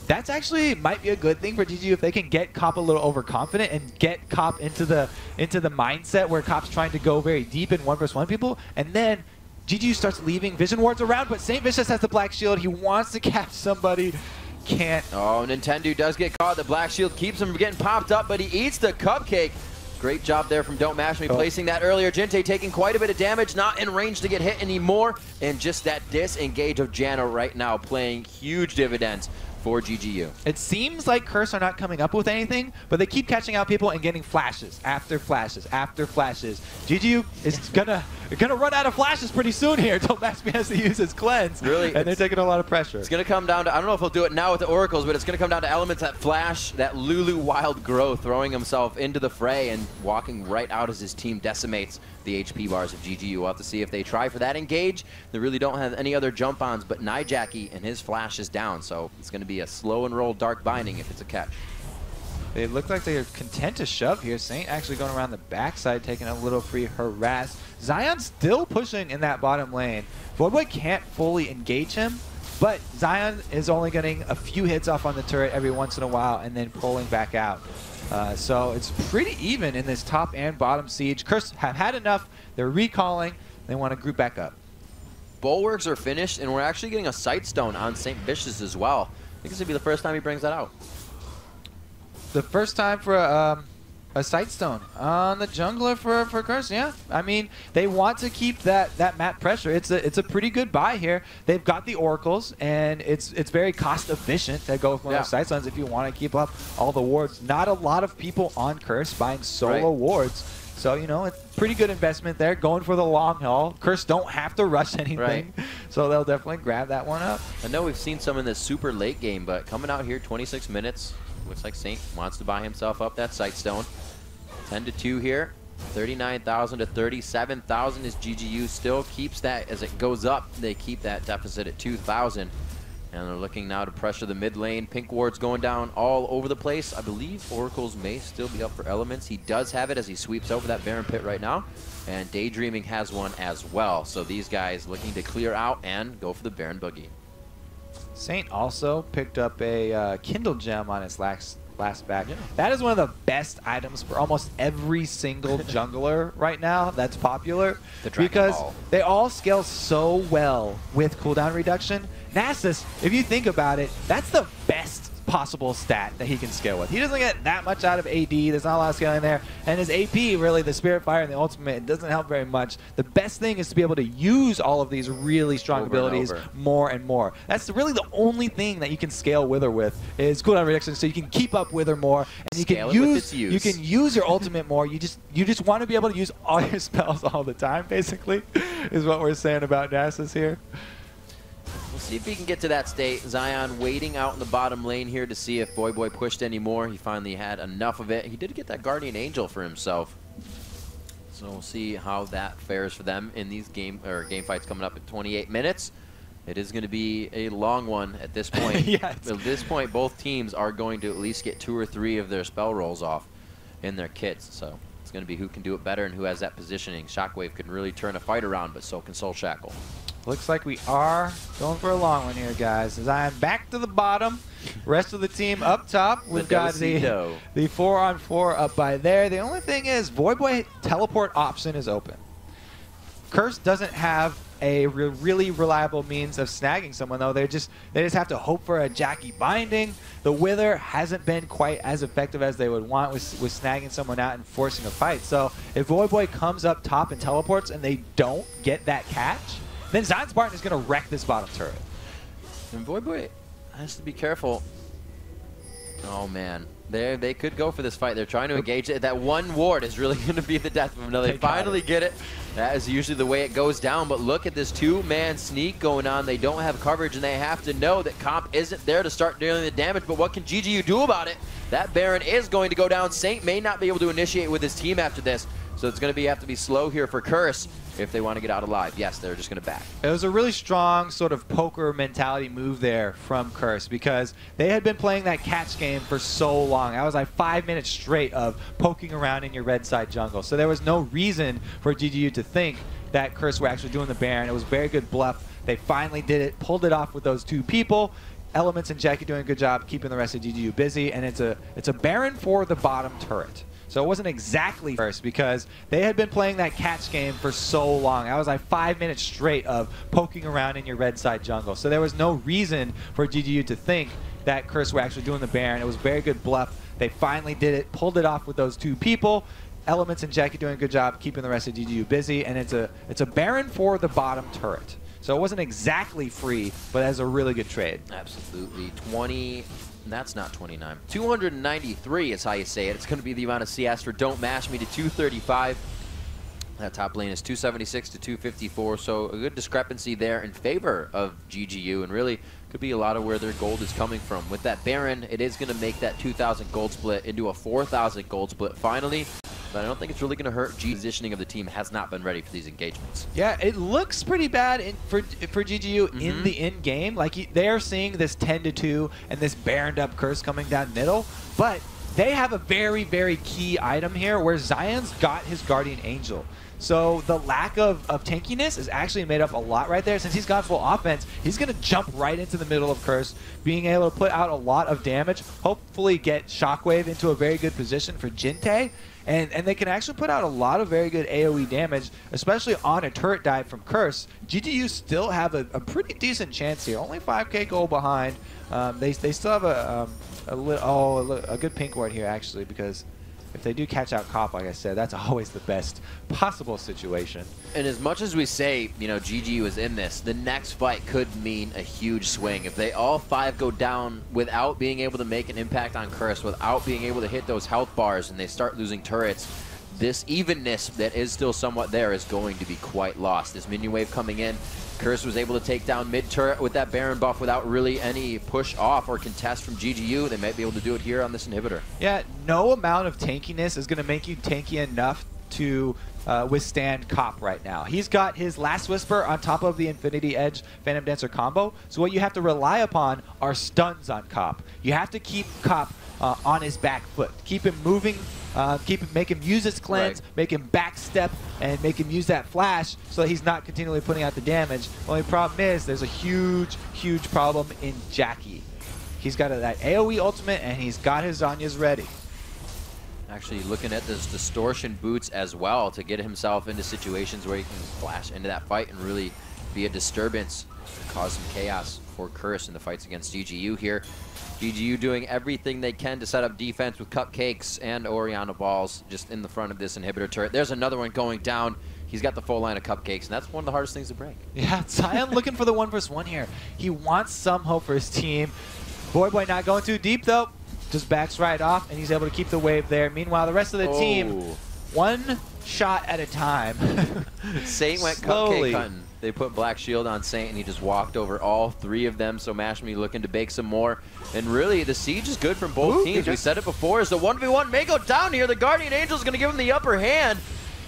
That's actually might be a good thing for GGU if they can get Cop a little overconfident and get Cop into the mindset where Cop's trying to go very deep in 1v1 people, and then GGU starts leaving vision wards around, but St. Vicious has the black shield. He wants to catch somebody. Can't. Oh, Nintendo does get caught. The black shield keeps him from getting popped up, but he eats the cupcake. Great job there from Don't Mash Me placing that earlier. Jinte taking quite a bit of damage, not in range to get hit anymore, and just that disengage of Jano right now playing huge dividends for GGU. It seems like Curse are not coming up with anything, but they keep catching out people and getting flashes after flashes after flashes. GGU is gonna run out of flashes pretty soon here. Don't Mash Me has to use his cleanse. Really? And they're taking a lot of pressure. It's gonna come down to, I don't know if he'll do it now with the Oracles, but it's gonna come down to elements that flash, that Lulu Wild Growth throwing himself into the fray and walking right out as his team decimates the HP bars of GGU. We'll have to see if they try for that engage. They really don't have any other jump-ons, but Nijaki and his flash is down, so it's going to be a slow and roll Dark Binding if it's a catch. They look like they're content to shove here. Saint actually going around the backside, taking a little free harass. Zion still pushing in that bottom lane. Voidboy can't fully engage him, but Zion is only getting a few hits off on the turret every once in a while and then pulling back out. So it's pretty even in this top and bottom siege. Curse have had enough. They're recalling. They want to group back up. Bulwarks are finished, and we're actually getting a Sightstone on St. Vicious as well. I think this would be the first time he brings that out. The first time for a Sightstone on the jungler for Curse, yeah. I mean, they want to keep that map pressure. It's a pretty good buy here. They've got the Oracles, and it's very cost efficient to go with one of those Sightstones if you want to keep up all the wards. Not a lot of people on Curse buying solo wards. So, you know, it's pretty good investment there, going for the long haul. Curse don't have to rush anything, so they'll definitely grab that one up. I know we've seen some in this super late game, but coming out here 26 minutes, looks like Saint wants to buy himself up that Sightstone. 10-2 here, 39,000 to 37,000 as GGU still keeps that as it goes up. They keep that deficit at 2,000. And they're looking now to pressure the mid lane. Pink ward's going down all over the place. I believe Oracles may still be up for elements. He does have it as he sweeps over that Baron pit right now. And Daydreaming has one as well. So these guys looking to clear out and go for the Baron Boogie. Saint also picked up a Kindle Gem on his last back. That is one of the best items for almost every single jungler right now that's popular, because they all scale so well with cooldown reduction. Nasus, if you think about it, that's the best possible stat that he can scale with. He doesn't get that much out of AD. There's not a lot of scaling there. And his AP, really, the Spirit Fire and the Ultimate, it doesn't help very much. The best thing is to be able to use all of these really strong abilities more and more. That's really the only thing that you can scale Wither with is cooldown reduction, so you can keep up Wither more, and you can use your Ultimate more. You just want to be able to use all your spells all the time, basically, is what we're saying about Nasus here. We'll see if he can get to that state. Zion waiting out in the bottom lane here to see if Voyboy pushed any more. He finally had enough of it. He did get that Guardian Angel for himself. So we'll see how that fares for them in these game fights coming up at 28 minutes. It is going to be a long one at this point. At this point, both teams are going to at least get 2 or 3 of their spell rolls off in their kits. So it's going to be who can do it better and who has that positioning. Shockwave can really turn a fight around, but so can Soul Shackle. Looks like we are going for a long one here, guys. As I am back to the bottom. Rest of the team up top. We've got the 4-on-4 up by there. The only thing is, Voyboy teleport option is open. Curse doesn't have a really reliable means of snagging someone, though. They just have to hope for a Jackie binding. The Wither hasn't been quite as effective as they would want with snagging someone out and forcing a fight. So if Voyboy comes up top and teleports and they don't get that catch, then Zion Spartan is going to wreck this bottom turret. And Voyboy has to be careful. Oh, man. They could go for this fight. They're trying to engage it. That one ward is really going to be the death of them. Now they finally get it. That is usually the way it goes down. But look at this two-man sneak going on. They don't have coverage, and they have to know that Comp isn't there to start dealing the damage. But what can GGU do about it? That Baron is going to go down. Saint may not be able to initiate with his team after this. So it's going to have to be slow here for Curse if they want to get out alive. Yes, they're just going to back. It was a really strong sort of poker mentality move there from Curse because they had been playing that catch game for so long. That was like 5 minutes straight of poking around in your red side jungle. So there was no reason for GGU to think that Curse were actually doing the Baron. It was very good bluff. They finally did it, pulled it off with those two people. Elements and Jackie doing a good job keeping the rest of GGU busy, and it's a Baron for the bottom turret. So it wasn't exactly first because they had been playing that catch game for so long. That was like 5 minutes straight of poking around in your red side jungle. So there was no reason for GGU to think that Curse were actually doing the Baron. It was very good bluff. They finally did it, pulled it off with those two people. Elements and Jackie doing a good job keeping the rest of GGU busy, and it's a Baron for the bottom turret. So it wasn't exactly free, but as a really good trade. Absolutely. 20. That's not 29. 293 is how you say it. It's going to be the amount of CS for Don't Mash Me to 235. That top lane is 276 to 254, so a good discrepancy there in favor of GGU, and really could be a lot of where their gold is coming from. With that Baron, it is going to make that 2,000 gold split into a 4,000 gold split finally. But I don't think it's really going to hurt. Positioning of the team has not been ready for these engagements. Yeah, it looks pretty bad for GGU in the end game. Like they are seeing this 10-2 and this Baroned up Curse coming down middle, but they have a very, very key item here where Zion's got his Guardian Angel. So the lack of tankiness is actually made up a lot right there. Since he's got full offense, he's going to jump right into the middle of Curse, being able to put out a lot of damage, hopefully get Shockwave into a very good position for Jinte. And they can actually put out a lot of very good AoE damage, especially on a turret dive from Curse. GGU still have a pretty decent chance here. Only 5k gold behind. They still have a good pink ward here, actually, because if they do catch out Cop, like I said, that's always the best possible situation. And as much as we say, you know, GGU is in this, the next fight could mean a huge swing. If they all 5 go down without being able to make an impact on Curse, without being able to hit those health bars, and they start losing turrets, this evenness that is still somewhat there is going to be quite lost. This minion wave coming in, Curse was able to take down mid-turret with that Baron buff without really any push off or contest from GGU. They might be able to do it here on this inhibitor. Yeah, no amount of tankiness is going to make you tanky enough to withstand Cop right now. He's got his Last Whisper on top of the Infinity Edge Phantom Dancer combo, so what you have to rely upon are stuns on Cop. You have to keep Cop on his back foot. Keep him moving, make him use his cleanse, make him backstep, and make him use that flash so that he's not continually putting out the damage. The only problem is there's a huge, huge problem in Jackie. He's got that AoE ultimate, and he's got his Zhonya's ready. Actually looking at this distortion boots as well to get himself into situations where he can flash into that fight and really be a disturbance, cause some chaos for Curse in the fights against GGU here. GGU doing everything they can to set up defense with cupcakes and Orianna balls just in the front of this inhibitor turret. There's another one going down. He's got the full line of cupcakes, and that's one of the hardest things to break. Yeah, Zion looking for the 1v1 here. He wants some hope for his team. Voyboy not going too deep, though. Just backs right off, and he's able to keep the wave there. Meanwhile, the rest of the team, one shot at a time. Saint went cupcake hunting. They put Black Shield on Saint, and he just walked over all 3 of them. So Mash Me looking to bake some more. And really, the siege is good from both teams. We said it before. As the 1v1 may go down here, the Guardian Angel is going to give him the upper hand.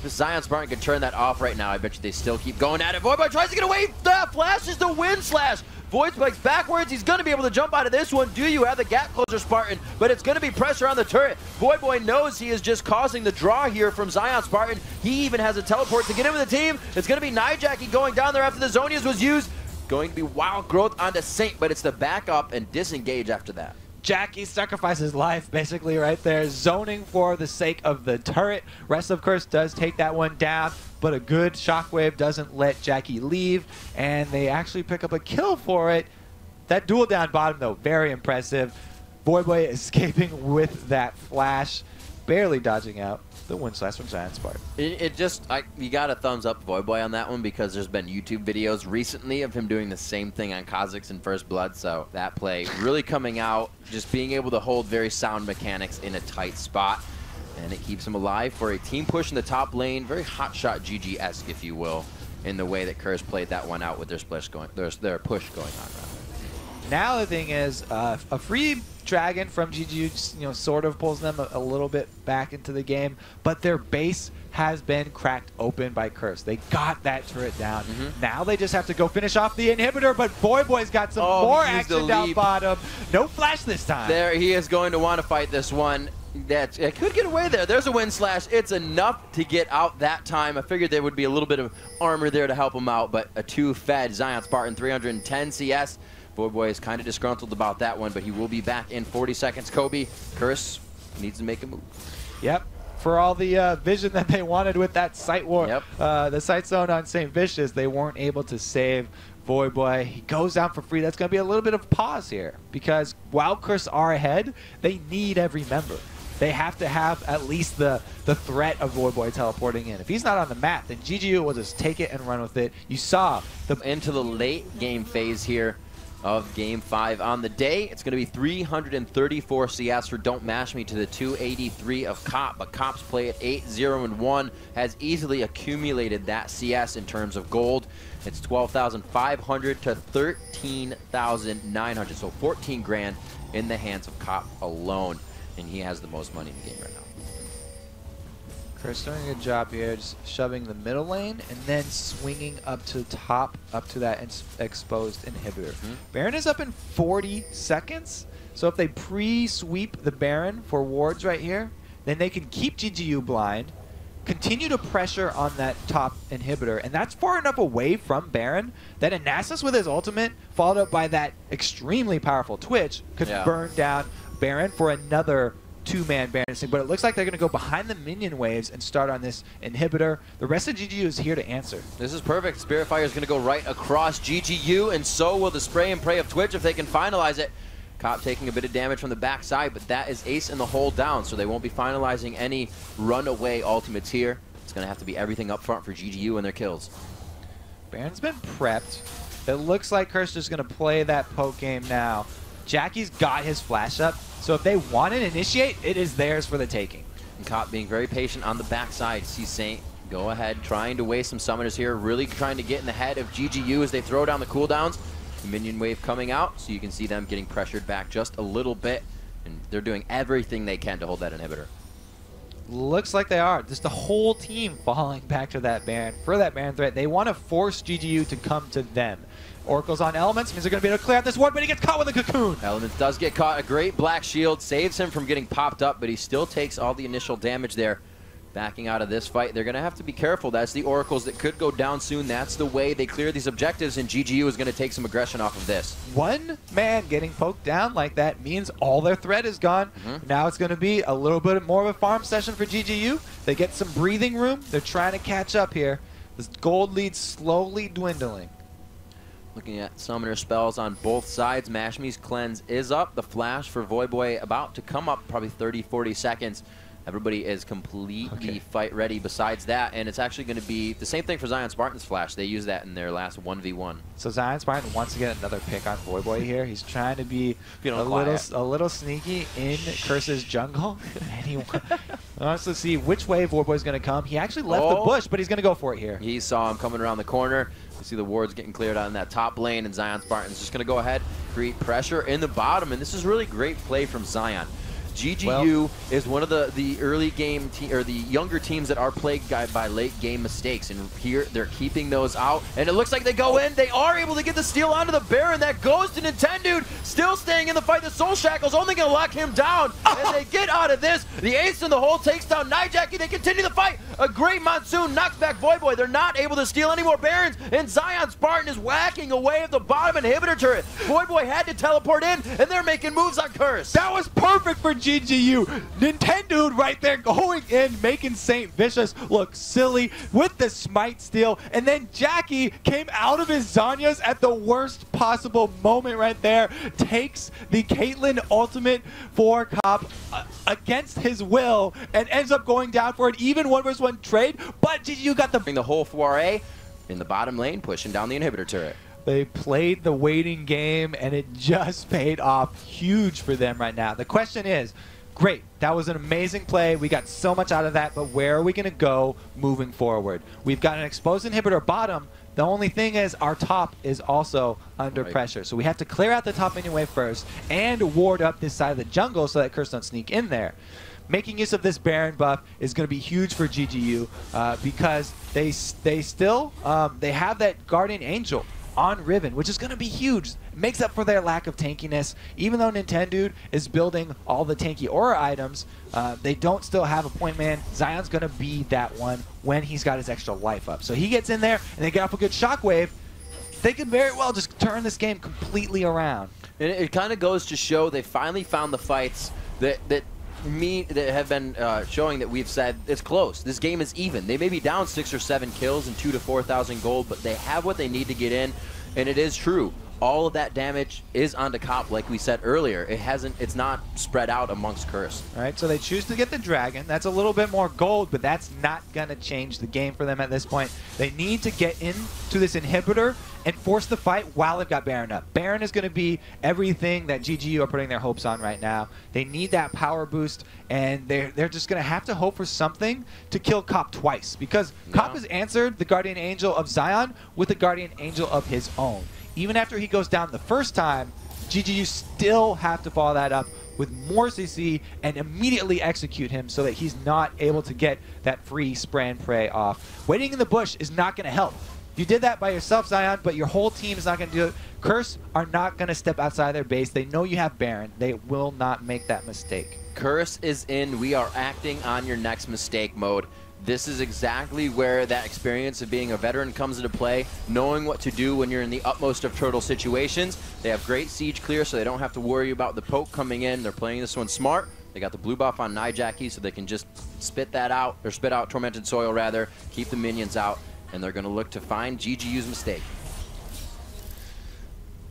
If Zion Spartan can turn that off right now, I bet you they still keep going at it. Voyboy tries to get away. That flashes the wind slash. Void spikes backwards. He's going to be able to jump out of this one. Do you have the gap closer, Spartan? But it's going to be pressure on the turret. Voidboy knows he is just causing the draw here from Zion Spartan. He even has a teleport to get in with the team. It's going to be Nijaki going down there after the Zonias was used. Going to be Wild Growth onto Saint, but it's the backup and disengage after that. Jackie sacrifices his life basically right there, zoning for the sake of the turret. Rest, of course, does take that one down, but a good shockwave doesn't let Jackie leave, and they actually pick up a kill for it. That duel down bottom, though, very impressive. Voidboy escaping with that flash, barely dodging out the win slash from Zion Spartan. You got a thumbs up Voidboy on that one, because there's been YouTube videos recently of him doing the same thing on Kha'Zix in First Blood, so that play really coming out, just being able to hold very sound mechanics in a tight spot, and it keeps him alive for a team push in the top lane, very hotshot GG-esque, if you will, in the way that Curse played that one out with their push going on. Rather. Now the thing is, a free Dragon from GGU, sort of pulls them a little bit back into the game, but their base has been cracked open by Curse. They got that turret down. Now they just have to go finish off the inhibitor, but Voidboy's got some more action down bottom. No flash this time. There, he is going to want to fight this one. It could get away there. There's a wind slash. It's enough to get out that time. I figured there would be a little bit of armor there to help him out, but a two-fed Zion Spartan, 310 CS. Voidboy is kind of disgruntled about that one, but he will be back in 40 seconds. Kobe, Curse needs to make a move. Yep. For all the vision that they wanted with that site war, the site zone on St. Vicious, they weren't able to save Voidboy. He goes down for free. That's going to be a little bit of pause here, because while Curse are ahead, they need every member. They have to have at least the threat of Voidboy teleporting in. If he's not on the map, then GGU will just take it and run with it. You saw into the late game phase here of Game 5 on the day. It's going to be 334 CS for Don't Mash Me to the 283 of Cop, but Cop's play at 8-0-1 has easily accumulated that CS in terms of gold. It's 12,500 to 13,900, so 14 grand in the hands of Cop alone, and he has the most money in the game right now. Curse doing a good job here, just shoving the middle lane and then swinging up to top, up to that exposed inhibitor. Baron is up in 40 seconds, so if they pre-sweep the Baron for wards right here, then they can keep GGU blind, continue to pressure on that top inhibitor, and that's far enough away from Baron that Anasis with his ultimate, followed up by that extremely powerful Twitch, could burn down Baron for another two-man Baron, but it looks like they're going to go behind the minion waves and start on this inhibitor. The rest of GGU is here to answer. This is perfect. Spirit Fire is going to go right across GGU, and so will the spray and pray of Twitch if they can finalize it. Cop taking a bit of damage from the backside, but that is ace in the hole down, so they won't be finalizing any runaway ultimates here. It's going to have to be everything up front for GGU and their kills. Baron's been prepped. It looks like Curse is going to play that poke game now. Jackie's got his flash up, so if they want to initiate, it is theirs for the taking. And Cop being very patient on the backside. See Saint go ahead, trying to waste some summoners here, really trying to get in the head of GGU as they throw down the cooldowns. The minion wave coming out, so you can see them getting pressured back just a little bit, and they're doing everything they can to hold that inhibitor. Looks like they are. Just the whole team falling back to that Baron, for that Baron threat. They want to force GGU to come to them. Oracle's on Elements, means they're going to be able to clear out this ward, but he gets caught with a cocoon. Elements does get caught. A great black shield saves him from getting popped up, but he still takes all the initial damage there. Backing out of this fight, they're going to have to be careful. That's the Oracles that could go down soon. That's the way they clear these objectives, and GGU is going to take some aggression off of this. One man getting poked down like that means all their threat is gone. Now it's going to be a little bit more of a farm session for GGU. They get some breathing room. They're trying to catch up here. This gold lead slowly dwindling. Looking at summoner spells on both sides. Mashmi's cleanse is up. The flash for Voidboy about to come up, probably 30-40 seconds. Everybody is completely fight ready besides that, and it's actually going to be the same thing for Zion Spartan's flash. They used that in their last 1v1. So Zion Spartan wants to get another pick on Voidboy here. He's trying to be a little sneaky in Curse's jungle, and he wants to see which way Voidboy's going to come. He actually left the bush, but he's going to go for it here. He saw him coming around the corner. You see the wards getting cleared out in that top lane, and Zion Spartan's just going to go ahead, create pressure in the bottom, and this is really great play from Zion. GGU is one of the early game or the younger teams that are plagued by late game mistakes, and here they're keeping those out. And it looks like they go in. They are able to get the steal onto the Baron. That goes to Nintendude, still staying in the fight. The Soul Shackle's only going to lock him down, and they get out of this. The ace in the hole takes down Nijaki. They continue the fight. A great Monsoon knocks back Voyboy. They're not able to steal any more Barons, and Zion Spartan is whacking away at the bottom inhibitor turret. Voyboy had to teleport in, and they're making moves on Curse. That was perfect for GGU. Nintendude right there going in, making St. Vicious look silly with the smite steal. And then Jackie came out of his Zanyas at the worst possible moment right there. Takes the Caitlyn ultimate for Cop against his will and ends up going down for an even 1v1 trade. But GGU got the whole foray in the bottom lane, pushing down the inhibitor turret. They played the waiting game, and it just paid off huge for them right now. The question is, great, that was an amazing play. We got so much out of that, but where are we going to go moving forward? We've got an exposed inhibitor bottom. The only thing is our top is also under pressure. So we have to clear out the top minion wave first and ward up this side of the jungle so that Curse don't sneak in there. Making use of this Baron buff is going to be huge for GGU because they still they have that Guardian Angel on Riven, which is going to be huge. It makes up for their lack of tankiness. Even though Nintendude is building all the tanky aura items, they don't still have a point man. Zion's going to be that one when he's got his extra life up. So he gets in there, and they get off a good shockwave. They could very well just turn this game completely around. And it kind of goes to show they finally found the fights that have been showing that we've said it's close. This game is even. They may be down 6 or 7 kills and 2,000 to 4,000 gold, but they have what they need to get in, and it is true. All of that damage is onto Cop, like we said earlier. It's not spread out amongst Curse. All right, so they choose to get the Dragon. That's a little bit more gold, but that's not going to change the game for them at this point. They need to get into this inhibitor and force the fight while they've got Baron up. Baron is going to be everything that GGU are putting their hopes on right now. They need that power boost, and they're just going to have to hope for something to kill Cop twice, because Cop has answered the Guardian Angel of Zion with a Guardian Angel of his own. Even after he goes down the first time, GGU still have to follow that up with more CC and immediately execute him so that he's not able to get that free spray and pray off. Waiting in the bush is not going to help. You did that by yourself, Zion, but your whole team is not going to do it. Curse are not going to step outside their base. They know you have Baron. They will not make that mistake. Curse is in. We are acting on your next mistake mode. This is exactly where that experience of being a veteran comes into play, knowing what to do when you're in the utmost of turtle situations. They have great siege clear, so they don't have to worry about the poke coming in. They're playing this one smart. They got the blue buff on Nijaki, so they can just spit out Tormented Soil rather, keep the minions out, and they're going to look to find GGU's mistake.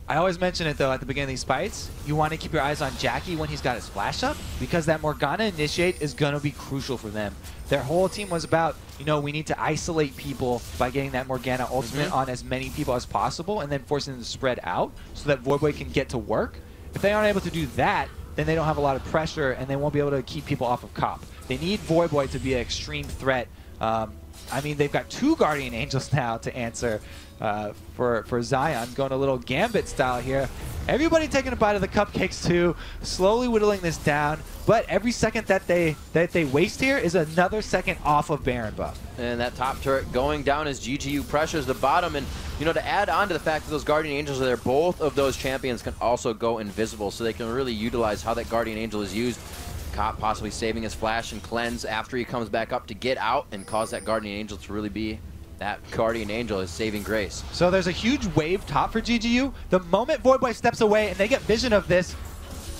I always mention it, though, at the beginning of these fights. You want to keep your eyes on Jackie when he's got his flash up, because that Morgana initiate is going to be crucial for them. Their whole team was about, you know, we need to isolate people by getting that Morgana ultimate on as many people as possible and then forcing them to spread out so that Voyboy can get to work. If they aren't able to do that, then they don't have a lot of pressure and they won't be able to keep people off of Cop. They need Voyboy to be an extreme threat. I mean, they've got 2 Guardian Angels now to answer for Zion, going a little Gambit style here. Everybody taking a bite of the cupcakes too, slowly whittling this down. But every second that they waste here is another second off of Baron buff. And that top turret going down as GGU pressures the bottom. And, you know, to add on to the fact that those Guardian Angels are there, both of those champions can also go invisible, so they can really utilize how that Guardian Angel is used. Cop possibly saving his flash and cleanse after he comes back up to get out and cause that Guardian Angel to really be that Guardian Angel, his saving grace. So there's a huge wave top for GGU. The moment Voyboy steps away and they get vision of this,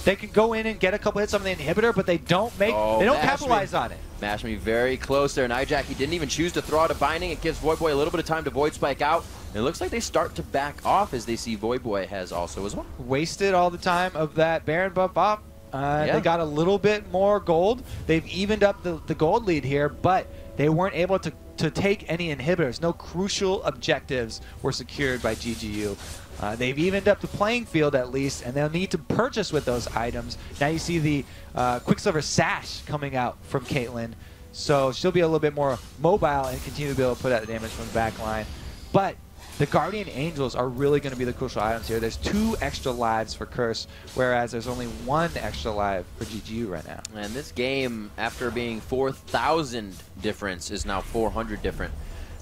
they can go in and get a couple hits on the inhibitor, but they don't capitalize on it. Mash me very close there. Nijaki didn't even choose to throw out a binding. It gives Voyboy a little bit of time to Void Spike out. And it looks like they start to back off as they see Voyboy has also as well. Wasted all the time of that Baron buff off. They got a little bit more gold. They've evened up the gold lead here, but they weren't able to take any inhibitors. No crucial objectives were secured by GGU. They've evened up the playing field at least, and they'll need to purchase with those items. Now you see the Quicksilver Sash coming out from Caitlyn, so she'll be a little bit more mobile and continue to be able to put out the damage from the back line. But the Guardian Angels are really going to be the crucial items here. There's 2 extra lives for Curse, whereas there's only 1 extra live for GGU right now. And this game, after being 4,000 difference, is now 400 different,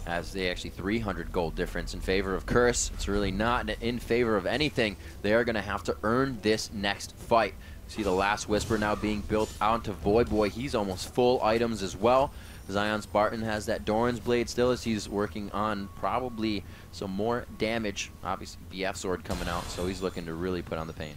as they actually 300 gold difference in favor of Curse. It's really not in favor of anything. They are going to have to earn this next fight. See the Last Whisper now being built onto Void Boy. He's almost full items as well. Zion Spartan has that Doran's Blade still, as he's working on probably some more damage. Obviously, BF Sword coming out, so he's looking to really put on the pain.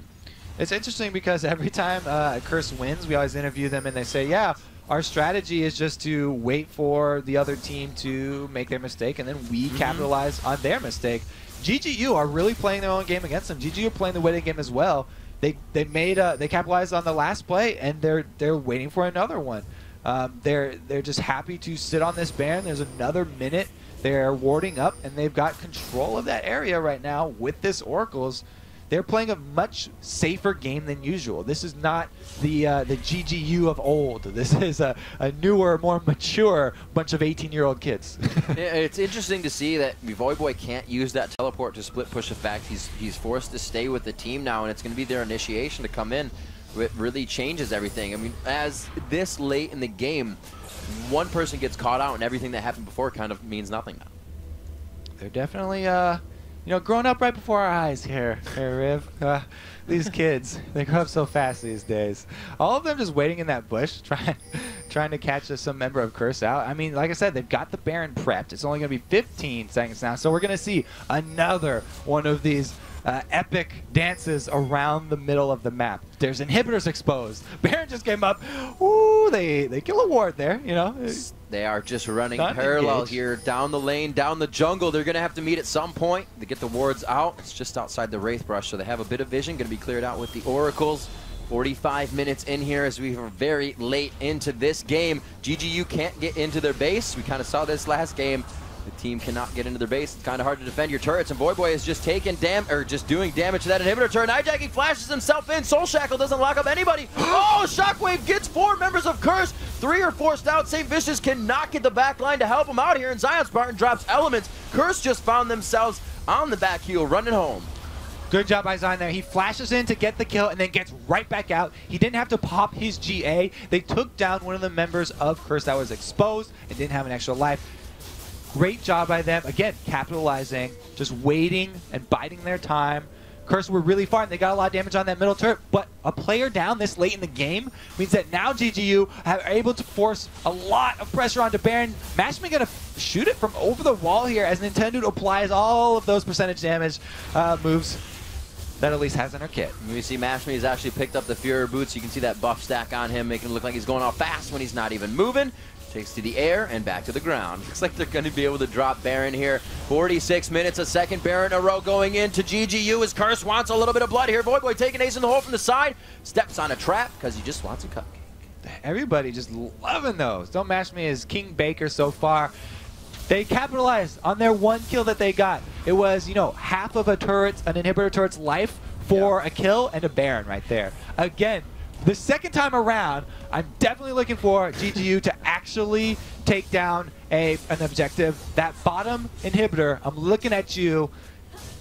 It's interesting because every time Curse wins, we always interview them and they say, yeah, our strategy is just to wait for the other team to make their mistake and then we capitalize on their mistake. GGU are really playing their own game against them. GGU are playing the waiting game as well. They capitalized on the last play and they're waiting for another one. They're just happy to sit on this Baron. There's another minute. They're warding up, and they've got control of that area right now with this Oracles. They're playing a much safer game than usual. This is not the GGU of old. This is a newer, more mature bunch of 18-year-old kids. Yeah, it's interesting to see that Void Boy can't use that teleport to split push effect. He's forced to stay with the team now, and it's going to be their initiation to come in. It really changes everything. I mean, as this late in the game, one person gets caught out and everything that happened before kind of means nothing now. They're definitely, growing up right before our eyes here, Riv. These kids, they grow up so fast these days. All of them just waiting in that bush, trying to catch some member of Curse out. I mean, like I said, they've got the Baron prepped. It's only going to be 15 seconds now, so we're going to see another one of these epic dances around the middle of the map. There's inhibitors exposed. Baron just came up. Ooh, they kill a ward there, you know. They are just running parallel here down the lane, down the jungle. They're going to have to meet at some point to get the wards out. It's just outside the Wraith Brush, so they have a bit of vision. Going to be cleared out with the Oracles. 45 minutes in here as we are very late into this game. GGU can't get into their base. We kind of saw this last game. The team cannot get into their base. It's kind of hard to defend your turrets, and Void Boy is just taking doing damage to that inhibitor turret. Hijacking flashes himself in. Soul Shackle doesn't lock up anybody. Oh, Shockwave gets 4 members of Curse. 3 are forced out. St. Vicious cannot get the back line to help him out here, and Zion Spartan drops elements. Curse just found themselves on the back heel, running home. Good job by Zion there. He flashes in to get the kill and then gets right back out. He didn't have to pop his GA. They took down one of the members of Curse that was exposed and didn't have an extra life. Great job by them. Again, capitalizing, just waiting and biding their time. Curse were really far, and they got a lot of damage on that middle turret, but a player down this late in the game means that now GGU are able to force a lot of pressure onto Baron. Mashme gonna shoot it from over the wall here as Nintendo applies all of those percentage damage moves that Elise has in her kit. We see Mashme has actually picked up the Fury boots. You can see that buff stack on him, making it look like he's going off fast when he's not even moving. Takes to the air and back to the ground. Looks like they're going to be able to drop Baron here. 46 minutes, a second Baron in a row going into GGU as Curse wants a little bit of blood here. Void Boy taking ace in the hole from the side. Steps on a trap because he just wants a cupcake. Everybody just loving those. Don't Mash Me as King Baker so far. They capitalized on their one kill that they got. It was, half of an inhibitor turret's life for a kill and a Baron right there. Again, the second time around, I'm definitely looking for GGU to actually take down an objective. That bottom inhibitor, I'm looking at you.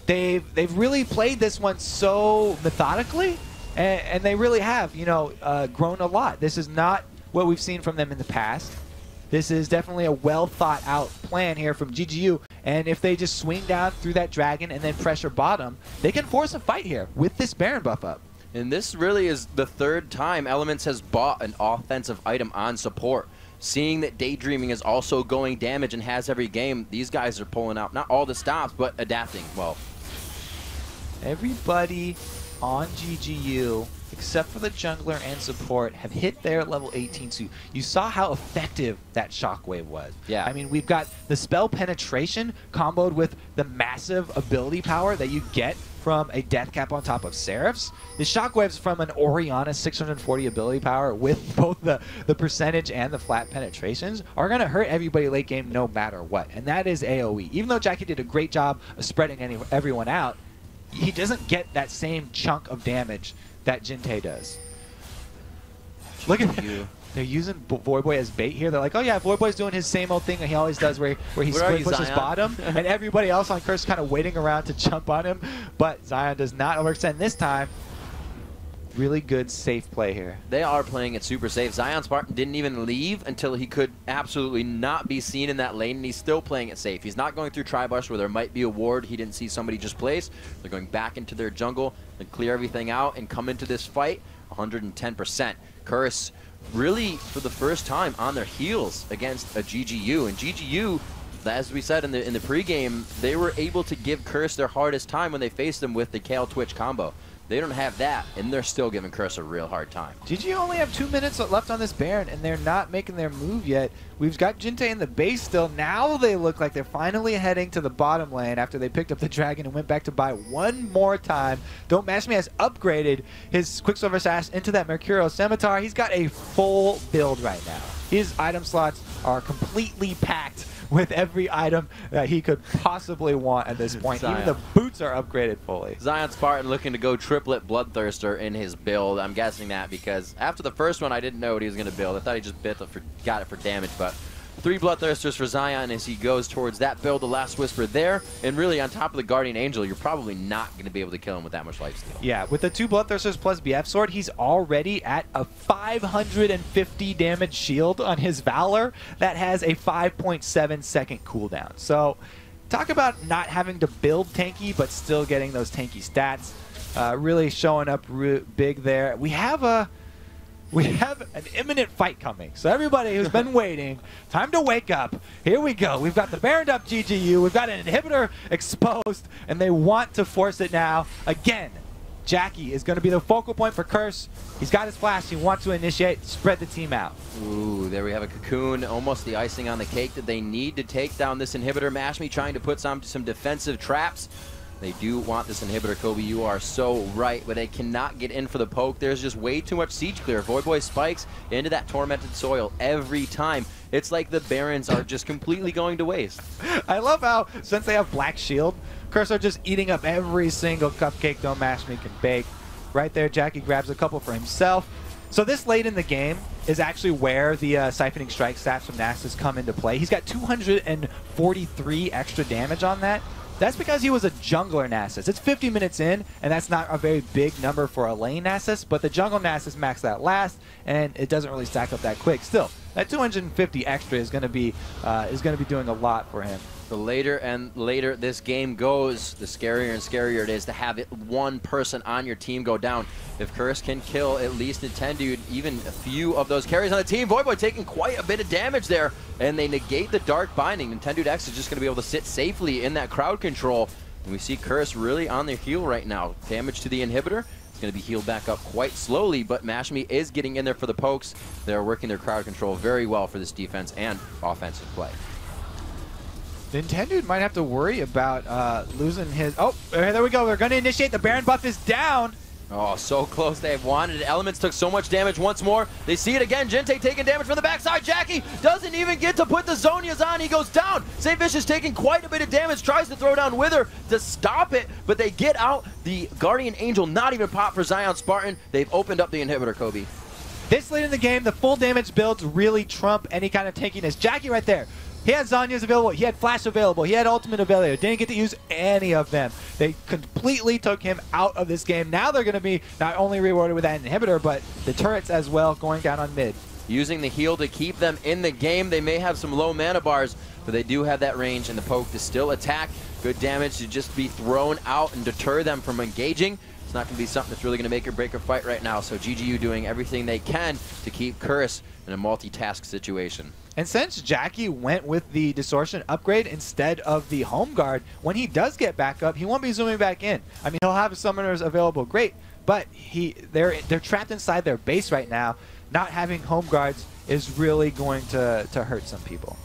They've really played this one so methodically, and they really have, grown a lot. This is not what we've seen from them in the past. This is definitely a well thought out plan here from GGU, and if they just swing down through that dragon and then pressure bottom, they can force a fight here with this Baron buff up. And this really is the 3rd time Elements has bought an offensive item on support. Seeing that Daydreaming is also going damage and has every game, these guys are pulling out not all the stops, but adapting well. Everybody on GGU, except for the jungler and support, have hit their level 18 suit. You saw how effective that Shockwave was. Yeah. I mean, we've got the spell penetration comboed with the massive ability power that you get from a death cap on top of Seraphs. The Shockwaves from an Orianna 640 ability power with both the percentage and the flat penetrations are going to hurt everybody late game no matter what. And that is AoE. Even though Jackie did a great job of spreading everyone out, he doesn't get that same chunk of damage that Jinte does. Look at you. they're using Voyboy as bait here. They're like, oh yeah, Voyboy's doing his same old thing that he always does where he split pushes bottom, and everybody else on Curse kind of waiting around to jump on him. But Zion does not overextend this time. Really good safe play here. They are playing it super safe. Zion Spartan didn't even leave until he could absolutely not be seen in that lane, and he's still playing it safe. He's not going through Tri-Bush where there might be a ward he didn't see somebody just place. They're going back into their jungle and clear everything out and come into this fight 110%. Curse really, for the first time, on their heels against a GGU. And GGU, as we said in the pregame, they were able to give Curse their hardest time when they faced them with the Kale Twitch combo. They don't have that, and they're still giving Curse a real hard time. GG only have 2 minutes left on this Baron, and they're not making their move yet. We've got Jinte in the base still. Now they look like they're finally heading to the bottom lane after they picked up the Dragon and went back to buy one more time. Don't Mash Me has upgraded his Quicksilver Sash into that Mercurial Scimitar. He's got a full build right now. His item slots are completely packed with every item that he could possibly want at this point. Zion. Even the boots are upgraded fully. Zion Spartan looking to go triplet Bloodthirster in his build. I'm guessing that because after the first one, I didn't know what he was going to build. I thought he just got it for damage, but 3 Bloodthirsters for Zion as he goes towards that build, the Last Whisper there. And really, on top of the Guardian Angel, you're probably not going to be able to kill him with that much lifesteal. Yeah, with the 2 Bloodthirsters plus BF Sword, he's already at a 550 damage shield on his Valor that has a 5.7 second cooldown. So, talk about not having to build tanky, but still getting those tanky stats. Really showing up big there. We have an imminent fight coming. So everybody who's been waiting, time to wake up. Here we go. We've got the Baroned up GGU. We've got an inhibitor exposed, and they want to force it now. Again, Jackie is going to be the focal point for Curse. He's got his flash. He wants to initiate, spread the team out. Ooh, there we have a Cocoon, almost the icing on the cake that they need to take down this inhibitor. Mashme trying to put some defensive traps. They do want this inhibitor, Kobe. You are so right, but they cannot get in for the poke. There's just way too much siege clear. Voyboy spikes into that tormented soil every time. It's like the Barons are just completely going to waste. I love how, since they have Black Shield, Curse are just eating up every single cupcake Don't Mash Me can bake. Right there, Jackie grabs a couple for himself. So this late in the game is actually where the Siphoning Strike stats from Nasus come into play. He's got 243 extra damage on that. That's because he was a jungler Nasus. It's 50 minutes in, and that's not a very big number for a lane Nasus, but the jungle Nasus maxed that last, and it doesn't really stack up that quick. Still, that 250 extra is going to be doing a lot for him. The later and later this game goes, the scarier and scarier it is to have one person on your team go down. If Curse can kill at least Nintendo, even a few of those carries on the team, Voyboy taking quite a bit of damage there, and they negate the Dark Binding. Nintendo X is just going to be able to sit safely in that crowd control. And we see Curse really on their heel right now. Damage to the inhibitor. It's going to be healed back up quite slowly, but Mashme is getting in there for the pokes. They're working their crowd control very well for this defense and offensive play. Nintendo might have to worry about losing his... Oh, there we go. They're going to initiate. The Baron buff is down. Oh, so close. They have wanted it. Elements took so much damage once more. They see it again. Jinte taking damage from the backside. Jackie doesn't even get to put the Zonias on. He goes down. St. Fish is taking quite a bit of damage. Tries to throw down Wither to stop it, but they get out. The Guardian Angel not even pop for Zion Spartan. They've opened up the inhibitor, Kobe. This late in the game, the full damage builds really trump any kind of tankiness. Jackie right there. He had Zhonya's available, he had Flash available, he had Ultimate available. Didn't get to use any of them. They completely took him out of this game. Now they're going to be not only rewarded with that inhibitor, but the turrets as well going down on mid. Using the heal to keep them in the game. They may have some low mana bars, but they do have that range and the poke to still attack. Good damage to just be thrown out and deter them from engaging. It's not going to be something that's really going to make or break a fight right now. So GGU doing everything they can to keep Curse in a multitask situation. And since Jackie went with the Distortion upgrade instead of the Home Guard, when he does get back up, he won't be zooming back in. I mean, he'll have summoners available, great, but they're trapped inside their base right now. Not having Home Guards is really going to hurt some people.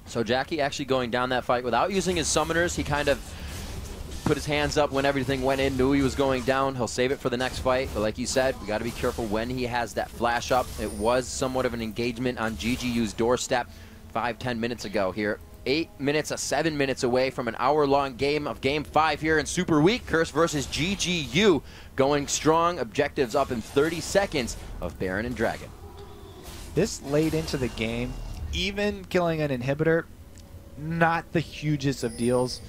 So Jackie actually going down that fight without using his summoners. He kind of put his hands up when everything went in, knew he was going down. He'll save it for the next fight. But like you said, we got to be careful when he has that flash up. It was somewhat of an engagement on GGU's doorstep 5-10 minutes ago here. 8 minutes, 7 minutes away from an hour-long game of Game 5 here in Super Week. Curse versus GGU going strong. Objectives up in 30 seconds of Baron and Dragon. this late into the game, even killing an inhibitor, not the hugest of deals.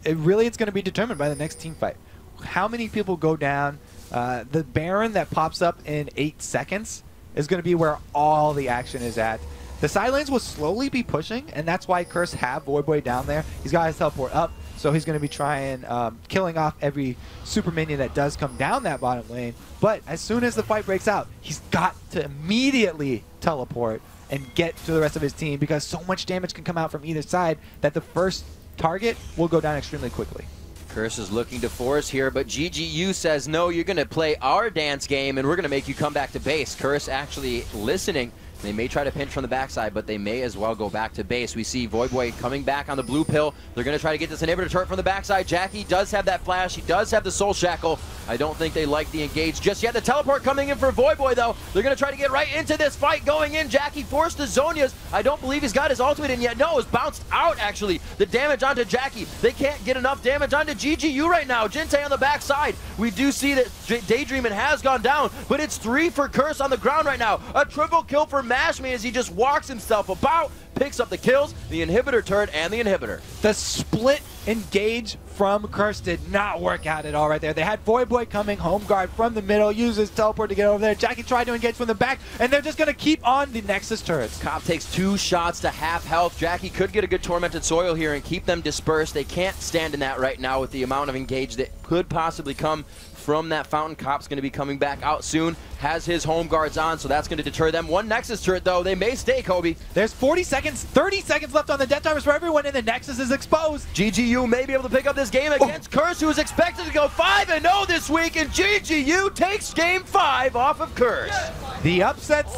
It's going to be determined by the next team fight. How many people go down? The Baron that pops up in 8 seconds is going to be where all the action is at. The side lanes will slowly be pushing, and that's why Curse have Void down there. He's got his teleport up, so he's going to be trying killing off every super minion that does come down that bottom lane. But as soon as the fight breaks out, he's got to immediately teleport and get to the rest of his team, because so much damage can come out from either side that the first target will go down extremely quickly. Curse is looking to force here, but GGU says, no, you're going to play our dance game, and we're going to make you come back to base. Curse actually listening. They may try to pinch from the backside, but they may as well go back to base. We see Voidboy coming back on the blue pill. They're going to try to get this inhibitor turret from the backside. Jackie does have that flash. He does have the soul shackle. I don't think they like the engage just yet. The teleport coming in for Voidboy, though. They're going to try to get right into this fight going in. Jackie forced the Zonias. I don't believe he's got his ultimate in yet. No, it's bounced out, actually. The damage onto Jackie. They can't get enough damage onto GGU right now. Jinte on the backside. We do see that Daydreamin' has gone down, but it's 3 for Curse on the ground right now. A triple kill for Mashme as he just walks himself about, picks up the kills, the inhibitor turret, and the inhibitor. The split engage from Curse did not work out at all right there. They had Voidboy coming, home guard from the middle, uses teleport to get over there. Jackie tried to engage from the back, and they're just going to keep on the Nexus turrets. Cop takes 2 shots to half health. Jackie could get a good Tormented Soil here and keep them dispersed. They can't stand in that right now with the amount of engage that could possibly come from that fountain. Cop's going to be coming back out soon. Has his home guards on, so that's going to deter them. 1 Nexus turret, though. They may stay, Kobe. There's 40 seconds, 30 seconds left on the death timers for everyone, and the Nexus is exposed. GGU may be able to pick up this game against Curse, who is expected to go 5-0 this week, and GGU takes game 5 off of Curse. The upsets,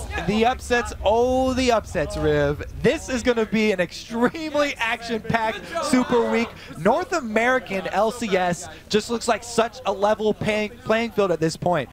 oh, the upsets, Riv. This is going to be an extremely action-packed Super Week. North American LCS just looks like such a level playing field at this point.